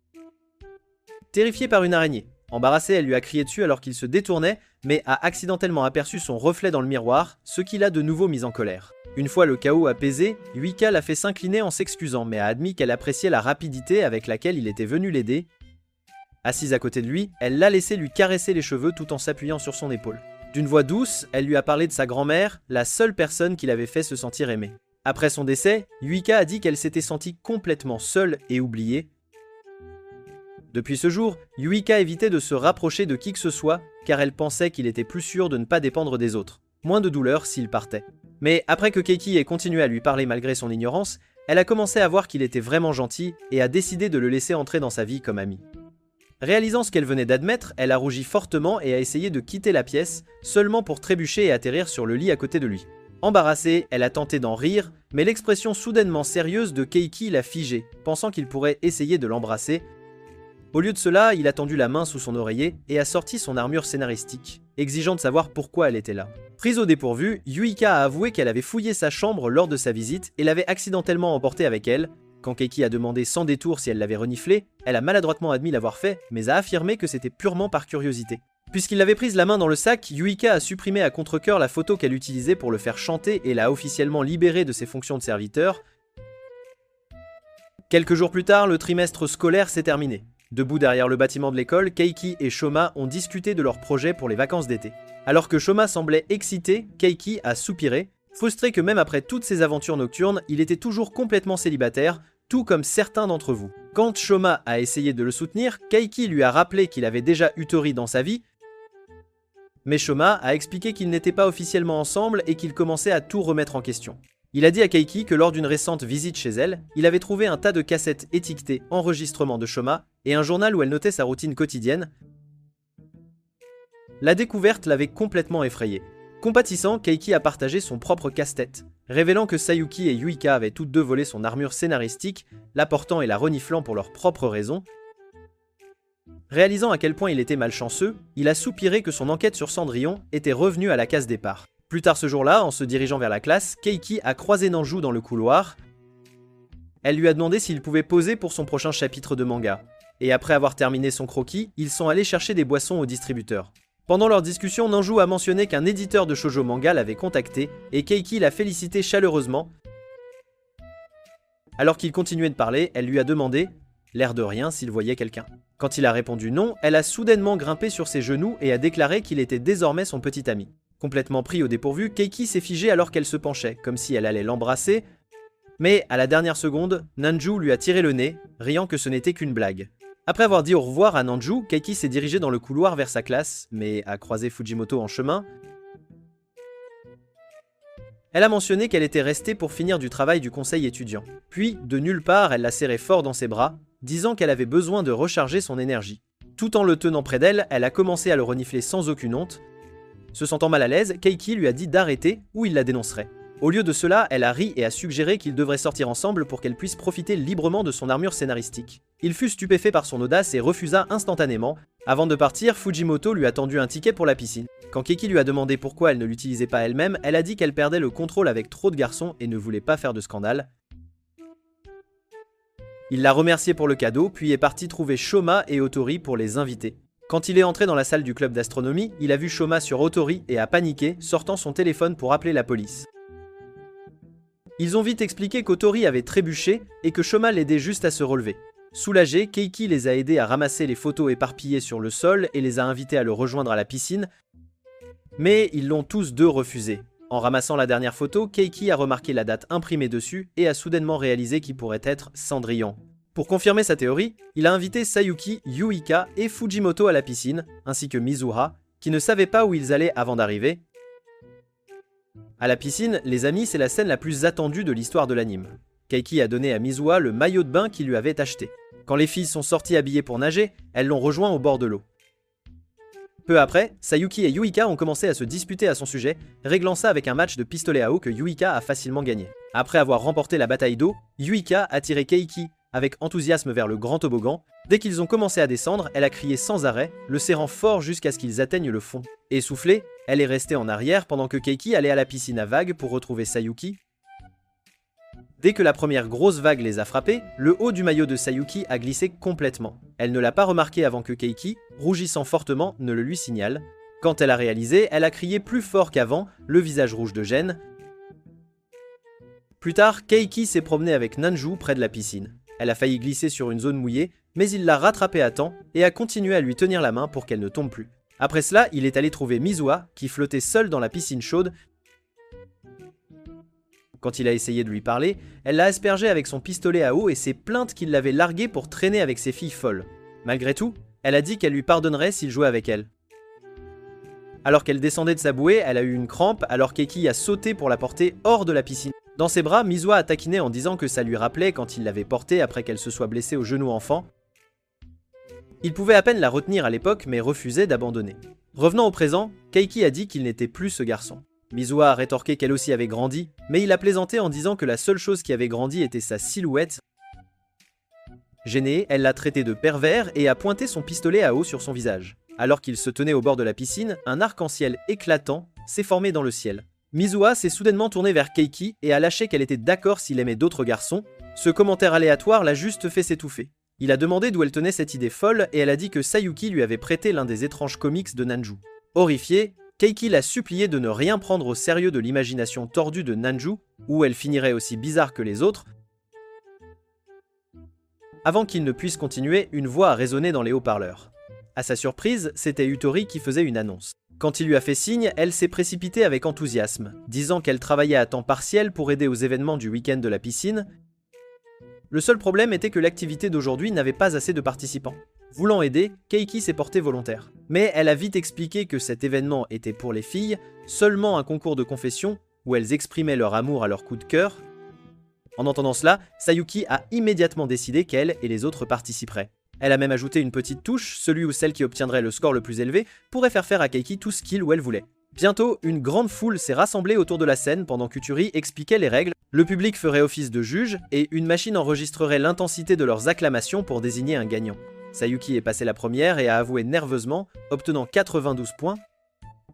terrifiée par une araignée. Embarrassée, elle lui a crié dessus alors qu'il se détournait, mais a accidentellement aperçu son reflet dans le miroir, ce qui l'a de nouveau mise en colère. Une fois le chaos apaisé, Yuika l'a fait s'incliner en s'excusant, mais a admis qu'elle appréciait la rapidité avec laquelle il était venu l'aider. Assise à côté de lui, elle l'a laissé lui caresser les cheveux tout en s'appuyant sur son épaule. D'une voix douce, elle lui a parlé de sa grand-mère, la seule personne qui l'avait fait se sentir aimée. Après son décès, Yuika a dit qu'elle s'était sentie complètement seule et oubliée. Depuis ce jour, Yuika évitait de se rapprocher de qui que ce soit, car elle pensait qu'il était plus sûr de ne pas dépendre des autres. Moins de douleur s'il partait. Mais après que Keiki ait continué à lui parler malgré son ignorance, elle a commencé à voir qu'il était vraiment gentil et a décidé de le laisser entrer dans sa vie comme ami. Réalisant ce qu'elle venait d'admettre, elle a rougi fortement et a essayé de quitter la pièce, seulement pour trébucher et atterrir sur le lit à côté de lui. Embarrassée, elle a tenté d'en rire, mais l'expression soudainement sérieuse de Keiki l'a figée, pensant qu'il pourrait essayer de l'embrasser. Au lieu de cela, il a tendu la main sous son oreiller et a sorti son armure scénaristique, exigeant de savoir pourquoi elle était là. Prise au dépourvu, Yuika a avoué qu'elle avait fouillé sa chambre lors de sa visite et l'avait accidentellement emporté avec elle. Quand Keiki a demandé sans détour si elle l'avait reniflé, elle a maladroitement admis l'avoir fait, mais a affirmé que c'était purement par curiosité. Puisqu'il l'avait prise la main dans le sac, Yuika a supprimé à contre-cœur la photo qu'elle utilisait pour le faire chanter et l'a officiellement libéré de ses fonctions de serviteur. Quelques jours plus tard, le trimestre scolaire s'est terminé. Debout derrière le bâtiment de l'école, Keiki et Shoma ont discuté de leurs projets pour les vacances d'été. Alors que Shoma semblait excité, Keiki a soupiré, frustré que même après toutes ses aventures nocturnes, il était toujours complètement célibataire, tout comme certains d'entre vous. Quand Shoma a essayé de le soutenir, Keiki lui a rappelé qu'il avait déjà Utori dans sa vie, mais Shoma a expliqué qu'ils n'étaient pas officiellement ensemble et qu'ils commençaient à tout remettre en question. Il a dit à Keiki que lors d'une récente visite chez elle, il avait trouvé un tas de cassettes étiquetées « Enregistrement de Shoma » et un journal où elle notait sa routine quotidienne. La découverte l'avait complètement effrayé. Compatissant, Keiki a partagé son propre casse-tête, révélant que Sayuki et Yuika avaient toutes deux volé son armure scénaristique, l'apportant et la reniflant pour leurs propres raisons. Réalisant à quel point il était malchanceux, il a soupiré que son enquête sur Cendrillon était revenue à la case départ. Plus tard ce jour-là, en se dirigeant vers la classe, Keiki a croisé Nanju dans le couloir. Elle lui a demandé s'il pouvait poser pour son prochain chapitre de manga. Et après avoir terminé son croquis, ils sont allés chercher des boissons au distributeur. Pendant leur discussion, Nanju a mentionné qu'un éditeur de shoujo manga l'avait contacté et Keiki l'a félicité chaleureusement. Alors qu'il continuait de parler, elle lui a demandé, l'air de rien, s'il voyait quelqu'un. Quand il a répondu non, elle a soudainement grimpé sur ses genoux et a déclaré qu'il était désormais son petit ami. Complètement pris au dépourvu, Keiki s'est figée alors qu'elle se penchait, comme si elle allait l'embrasser, mais à la dernière seconde, Nanju lui a tiré le nez, riant que ce n'était qu'une blague. Après avoir dit au revoir à Nanju, Keiki s'est dirigée dans le couloir vers sa classe, mais a croisé Fujimoto en chemin. Elle a mentionné qu'elle était restée pour finir du travail du conseil étudiant. Puis, de nulle part, elle l'a serré fort dans ses bras, disant qu'elle avait besoin de recharger son énergie. Tout en le tenant près d'elle, elle a commencé à le renifler sans aucune honte. Se sentant mal à l'aise, Keiki lui a dit d'arrêter ou il la dénoncerait. Au lieu de cela, elle a ri et a suggéré qu'ils devraient sortir ensemble pour qu'elle puisse profiter librement de son armure scénaristique. Il fut stupéfait par son audace et refusa instantanément. Avant de partir, Fujimoto lui a tendu un ticket pour la piscine. Quand Keiki lui a demandé pourquoi elle ne l'utilisait pas elle-même, elle a dit qu'elle perdait le contrôle avec trop de garçons et ne voulait pas faire de scandale. Il l'a remercié pour le cadeau, puis est parti trouver Shoma et Otori pour les inviter. Quand il est entré dans la salle du club d'astronomie, il a vu Shoma sur Otori et a paniqué, sortant son téléphone pour appeler la police. Ils ont vite expliqué qu'Otori avait trébuché et que Shoma l'aidait juste à se relever. Soulagé, Keiki les a aidés à ramasser les photos éparpillées sur le sol et les a invités à le rejoindre à la piscine, mais ils l'ont tous deux refusé. En ramassant la dernière photo, Keiki a remarqué la date imprimée dessus et a soudainement réalisé qu'il pourrait être Cendrillon. Pour confirmer sa théorie, il a invité Sayuki, Yuika et Fujimoto à la piscine, ainsi que Mizuha, qui ne savaient pas où ils allaient avant d'arriver. À la piscine, les amis, c'est la scène la plus attendue de l'histoire de l'anime. Keiki a donné à Mizuha le maillot de bain qu'il lui avait acheté. Quand les filles sont sorties habillées pour nager, elles l'ont rejoint au bord de l'eau. Peu après, Sayuki et Yuika ont commencé à se disputer à son sujet, réglant ça avec un match de pistolet à eau que Yuika a facilement gagné. Après avoir remporté la bataille d'eau, Yuika a tiré Keiki avec enthousiasme vers le grand toboggan. Dès qu'ils ont commencé à descendre, elle a crié sans arrêt, le serrant fort jusqu'à ce qu'ils atteignent le fond. Essoufflée, elle est restée en arrière pendant que Keiki allait à la piscine à vagues pour retrouver Sayuki. Dès que la première grosse vague les a frappés, le haut du maillot de Sayuki a glissé complètement. Elle ne l'a pas remarqué avant que Keiki, rougissant fortement, ne le lui signale. Quand elle a réalisé, elle a crié plus fort qu'avant, le visage rouge de gêne. Plus tard, Keiki s'est promenée avec Nanju près de la piscine. Elle a failli glisser sur une zone mouillée, mais il l'a rattrapée à temps et a continué à lui tenir la main pour qu'elle ne tombe plus. Après cela, il est allé trouver Mizuha, qui flottait seule dans la piscine chaude. Quand il a essayé de lui parler, elle l'a aspergé avec son pistolet à eau et s'est plainte qu'il l'avait largué pour traîner avec ses filles folles. Malgré tout, elle a dit qu'elle lui pardonnerait s'il jouait avec elle. Alors qu'elle descendait de sa bouée, elle a eu une crampe alors Keiki a sauté pour la porter hors de la piscine. Dans ses bras, Mizuha a taquiné en disant que ça lui rappelait quand il l'avait portée après qu'elle se soit blessée au genou enfant. Il pouvait à peine la retenir à l'époque mais refusait d'abandonner. Revenant au présent, Keiki a dit qu'il n'était plus ce garçon. Mizuha a rétorqué qu'elle aussi avait grandi, mais il a plaisanté en disant que la seule chose qui avait grandi était sa silhouette. Gênée, elle l'a traité de pervers et a pointé son pistolet à eau sur son visage. Alors qu'il se tenait au bord de la piscine, un arc-en-ciel éclatant s'est formé dans le ciel. Mizuha s'est soudainement tournée vers Keiki et a lâché qu'elle était d'accord s'il aimait d'autres garçons. Ce commentaire aléatoire l'a juste fait s'étouffer. Il a demandé d'où elle tenait cette idée folle et elle a dit que Sayuki lui avait prêté l'un des étranges comics de Nanju. Horrifiée, Keiki l'a supplié de ne rien prendre au sérieux de l'imagination tordue de Nanju, où elle finirait aussi bizarre que les autres. Avant qu'il ne puisse continuer, une voix a résonné dans les haut-parleurs. À sa surprise, c'était Utori qui faisait une annonce. Quand il lui a fait signe, elle s'est précipitée avec enthousiasme, disant qu'elle travaillait à temps partiel pour aider aux événements du week-end de la piscine. Le seul problème était que l'activité d'aujourd'hui n'avait pas assez de participants. Voulant aider, Keiki s'est portée volontaire. Mais elle a vite expliqué que cet événement était pour les filles, seulement un concours de confession où elles exprimaient leur amour à leur coup de cœur. En entendant cela, Sayuki a immédiatement décidé qu'elle et les autres participeraient. Elle a même ajouté une petite touche, celui ou celle qui obtiendrait le score le plus élevé pourrait faire à Keiki tout ce qu'il ou elle voulait. Bientôt, une grande foule s'est rassemblée autour de la scène pendant qu'Uturi expliquait les règles. Le public ferait office de juge et une machine enregistrerait l'intensité de leurs acclamations pour désigner un gagnant. Sayuki est passée la première et a avoué nerveusement, obtenant 92 points.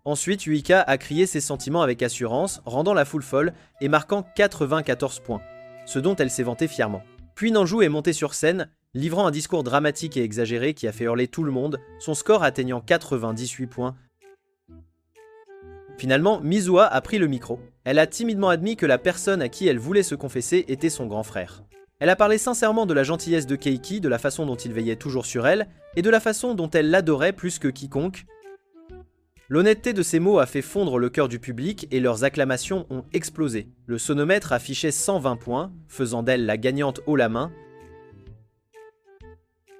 Ensuite, Yuika a crié ses sentiments avec assurance, rendant la foule folle et marquant 94 points, ce dont elle s'est vantée fièrement. Puis Nanju est monté sur scène, livrant un discours dramatique et exagéré qui a fait hurler tout le monde, son score atteignant 98 points. Finalement, Mizuha a pris le micro. Elle a timidement admis que la personne à qui elle voulait se confesser était son grand frère. Elle a parlé sincèrement de la gentillesse de Keiki, de la façon dont il veillait toujours sur elle, et de la façon dont elle l'adorait plus que quiconque. L'honnêteté de ces mots a fait fondre le cœur du public et leurs acclamations ont explosé. Le sonomètre affichait 120 points, faisant d'elle la gagnante haut la main.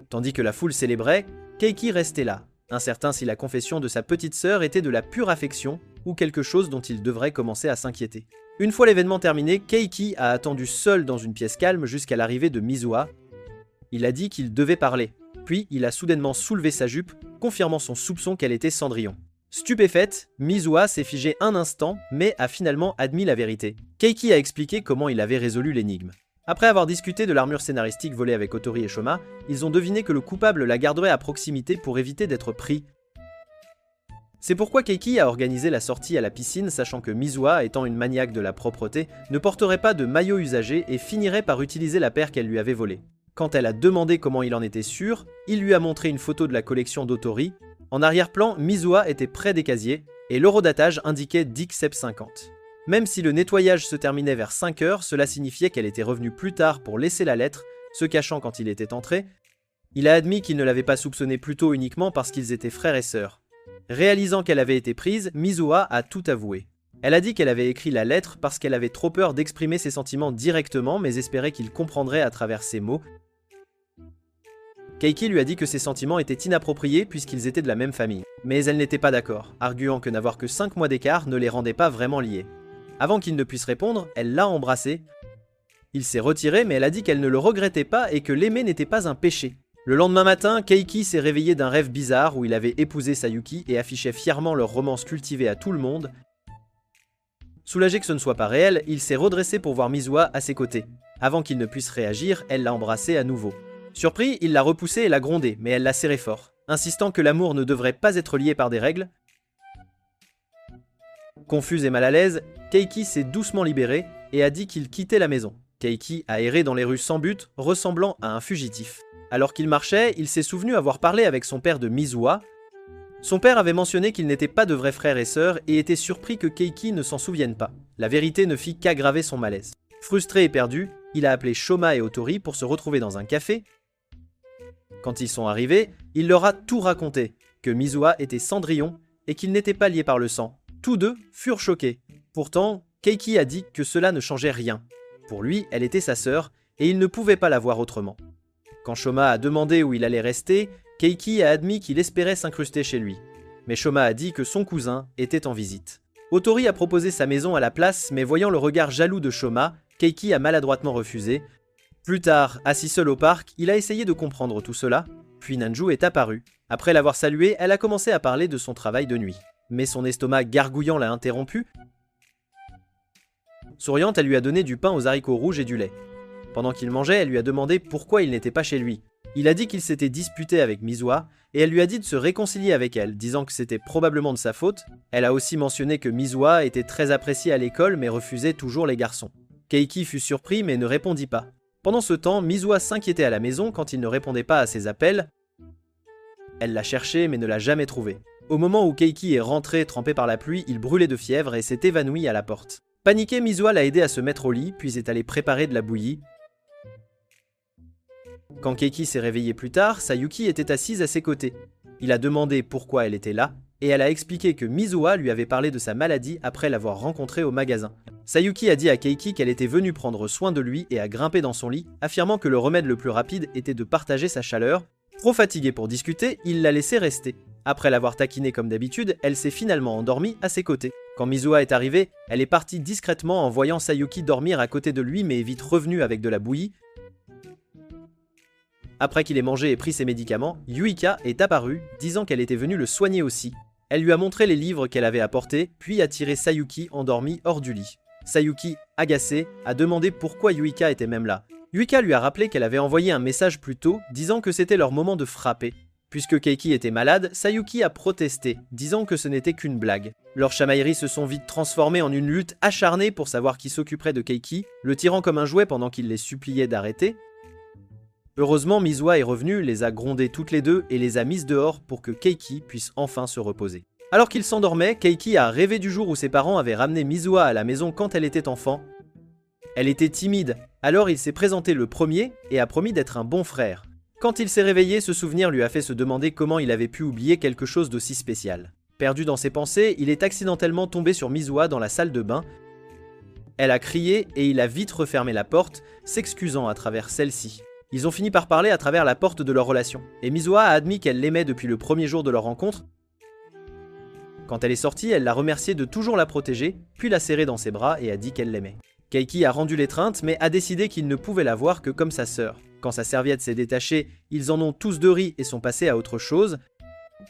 Tandis que la foule célébrait, Keiki restait là, incertain si la confession de sa petite sœur était de la pure affection ou quelque chose dont il devrait commencer à s'inquiéter. Une fois l'événement terminé, Keiki a attendu seul dans une pièce calme jusqu'à l'arrivée de Mizuha. Il a dit qu'il devait parler, puis il a soudainement soulevé sa jupe, confirmant son soupçon qu'elle était Cendrillon. Stupéfaite, Mizuha s'est figée un instant, mais a finalement admis la vérité. Keiki a expliqué comment il avait résolu l'énigme. Après avoir discuté de l'armure scénaristique volée avec Otori et Shoma, ils ont deviné que le coupable la garderait à proximité pour éviter d'être pris. C'est pourquoi Keiki a organisé la sortie à la piscine, sachant que Mizuha, étant une maniaque de la propreté, ne porterait pas de maillot usagé et finirait par utiliser la paire qu'elle lui avait volée. Quand elle a demandé comment il en était sûr, il lui a montré une photo de la collection d'Otori. En arrière-plan, Mizuha était près des casiers, et l'horodatage indiquait DIC-SEP 50. Même si le nettoyage se terminait vers 5 heures, cela signifiait qu'elle était revenue plus tard pour laisser la lettre, se cachant quand il était entré. Il a admis qu'il ne l'avait pas soupçonné plus tôt uniquement parce qu'ils étaient frères et sœurs. Réalisant qu'elle avait été prise, Mizuha a tout avoué. Elle a dit qu'elle avait écrit la lettre parce qu'elle avait trop peur d'exprimer ses sentiments directement, mais espérait qu'il comprendrait à travers ses mots. Keiki lui a dit que ses sentiments étaient inappropriés puisqu'ils étaient de la même famille. Mais elle n'était pas d'accord, arguant que n'avoir que 5 mois d'écart ne les rendait pas vraiment liés. Avant qu'il ne puisse répondre, elle l'a embrassé. Il s'est retiré, mais elle a dit qu'elle ne le regrettait pas et que l'aimer n'était pas un péché. Le lendemain matin, Keiki s'est réveillé d'un rêve bizarre où il avait épousé Sayuki et affichait fièrement leur romance cultivée à tout le monde. Soulagé que ce ne soit pas réel, il s'est redressé pour voir Mizuha à ses côtés. Avant qu'il ne puisse réagir, elle l'a embrassé à nouveau. Surpris, il l'a repoussée et l'a grondée, mais elle l'a serré fort, insistant que l'amour ne devrait pas être lié par des règles. Confuse et mal à l'aise, Keiki s'est doucement libéré et a dit qu'il quittait la maison. Keiki a erré dans les rues sans but, ressemblant à un fugitif. Alors qu'il marchait, il s'est souvenu avoir parlé avec son père de Mizuha. Son père avait mentionné qu'ils n'étaient pas de vrais frères et sœurs et était surpris que Keiki ne s'en souvienne pas. La vérité ne fit qu'aggraver son malaise. Frustré et perdu, il a appelé Shoma et Otori pour se retrouver dans un café. Quand ils sont arrivés, il leur a tout raconté, que Mizuha était Cendrillon et qu'ils n'étaient pas liés par le sang. Tous deux furent choqués. Pourtant, Keiki a dit que cela ne changeait rien. Pour lui, elle était sa sœur et il ne pouvait pas la voir autrement. Quand Shoma a demandé où il allait rester, Keiki a admis qu'il espérait s'incruster chez lui. Mais Shoma a dit que son cousin était en visite. Otori a proposé sa maison à la place, mais voyant le regard jaloux de Shoma, Keiki a maladroitement refusé. Plus tard, assis seul au parc, il a essayé de comprendre tout cela, puis Nanju est apparue. Après l'avoir salué, elle a commencé à parler de son travail de nuit. Mais son estomac gargouillant l'a interrompu. Souriante, elle lui a donné du pain aux haricots rouges et du lait. Pendant qu'il mangeait, elle lui a demandé pourquoi il n'était pas chez lui. Il a dit qu'il s'était disputé avec Mizuha, et elle lui a dit de se réconcilier avec elle, disant que c'était probablement de sa faute. Elle a aussi mentionné que Mizuha était très apprécié à l'école, mais refusait toujours les garçons. Keiki fut surpris, mais ne répondit pas. Pendant ce temps, Mizuha s'inquiétait à la maison quand il ne répondait pas à ses appels. Elle l'a cherché, mais ne l'a jamais trouvé. Au moment où Keiki est rentré, trempé par la pluie, il brûlait de fièvre et s'est évanoui à la porte. Paniqué, Mizuha l'a aidé à se mettre au lit, puis est allé préparer de la bouillie. Quand Keiki s'est réveillée plus tard, Sayuki était assise à ses côtés. Il a demandé pourquoi elle était là, et elle a expliqué que Mizuha lui avait parlé de sa maladie après l'avoir rencontrée au magasin. Sayuki a dit à Keiki qu'elle était venue prendre soin de lui et a grimpé dans son lit, affirmant que le remède le plus rapide était de partager sa chaleur. Trop fatiguée pour discuter, il l'a laissée rester. Après l'avoir taquinée comme d'habitude, elle s'est finalement endormie à ses côtés. Quand Mizuha est arrivée, elle est partie discrètement en voyant Sayuki dormir à côté de lui mais est vite revenue avec de la bouillie. Après qu'il ait mangé et pris ses médicaments, Yuika est apparue, disant qu'elle était venue le soigner aussi. Elle lui a montré les livres qu'elle avait apportés, puis a tiré Sayuki endormi hors du lit. Sayuki, agacée, a demandé pourquoi Yuika était même là. Yuika lui a rappelé qu'elle avait envoyé un message plus tôt, disant que c'était leur moment de frapper. Puisque Keiki était malade, Sayuki a protesté, disant que ce n'était qu'une blague. Leurs chamailleries se sont vite transformées en une lutte acharnée pour savoir qui s'occuperait de Keiki, le tirant comme un jouet pendant qu'il les suppliait d'arrêter. Heureusement, Mizuha est revenue, les a grondées toutes les deux et les a mises dehors pour que Keiki puisse enfin se reposer. Alors qu'il s'endormait, Keiki a rêvé du jour où ses parents avaient ramené Mizuha à la maison quand elle était enfant. Elle était timide, alors il s'est présenté le premier et a promis d'être un bon frère. Quand il s'est réveillé, ce souvenir lui a fait se demander comment il avait pu oublier quelque chose d'aussi spécial. Perdu dans ses pensées, il est accidentellement tombé sur Mizuha dans la salle de bain. Elle a crié et il a vite refermé la porte, s'excusant à travers celle-ci. Ils ont fini par parler à travers la porte de leur relation, et Mizuha a admis qu'elle l'aimait depuis le premier jour de leur rencontre. Quand elle est sortie, elle l'a remercié de toujours la protéger, puis l'a serrée dans ses bras et a dit qu'elle l'aimait. Keiki a rendu l'étreinte, mais a décidé qu'il ne pouvait la voir que comme sa sœur. Quand sa serviette s'est détachée, ils en ont tous deux ri et sont passés à autre chose.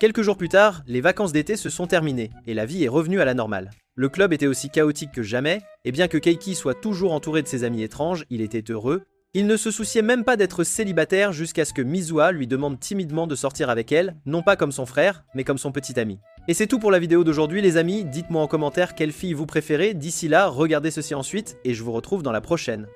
Quelques jours plus tard, les vacances d'été se sont terminées, et la vie est revenue à la normale. Le club était aussi chaotique que jamais, et bien que Keiki soit toujours entouré de ses amis étranges, il était heureux. Il ne se souciait même pas d'être célibataire jusqu'à ce que Mizuha lui demande timidement de sortir avec elle, non pas comme son frère, mais comme son petit ami. Et c'est tout pour la vidéo d'aujourd'hui les amis, dites-moi en commentaire quelle fille vous préférez, d'ici là, regardez ceci ensuite, et je vous retrouve dans la prochaine.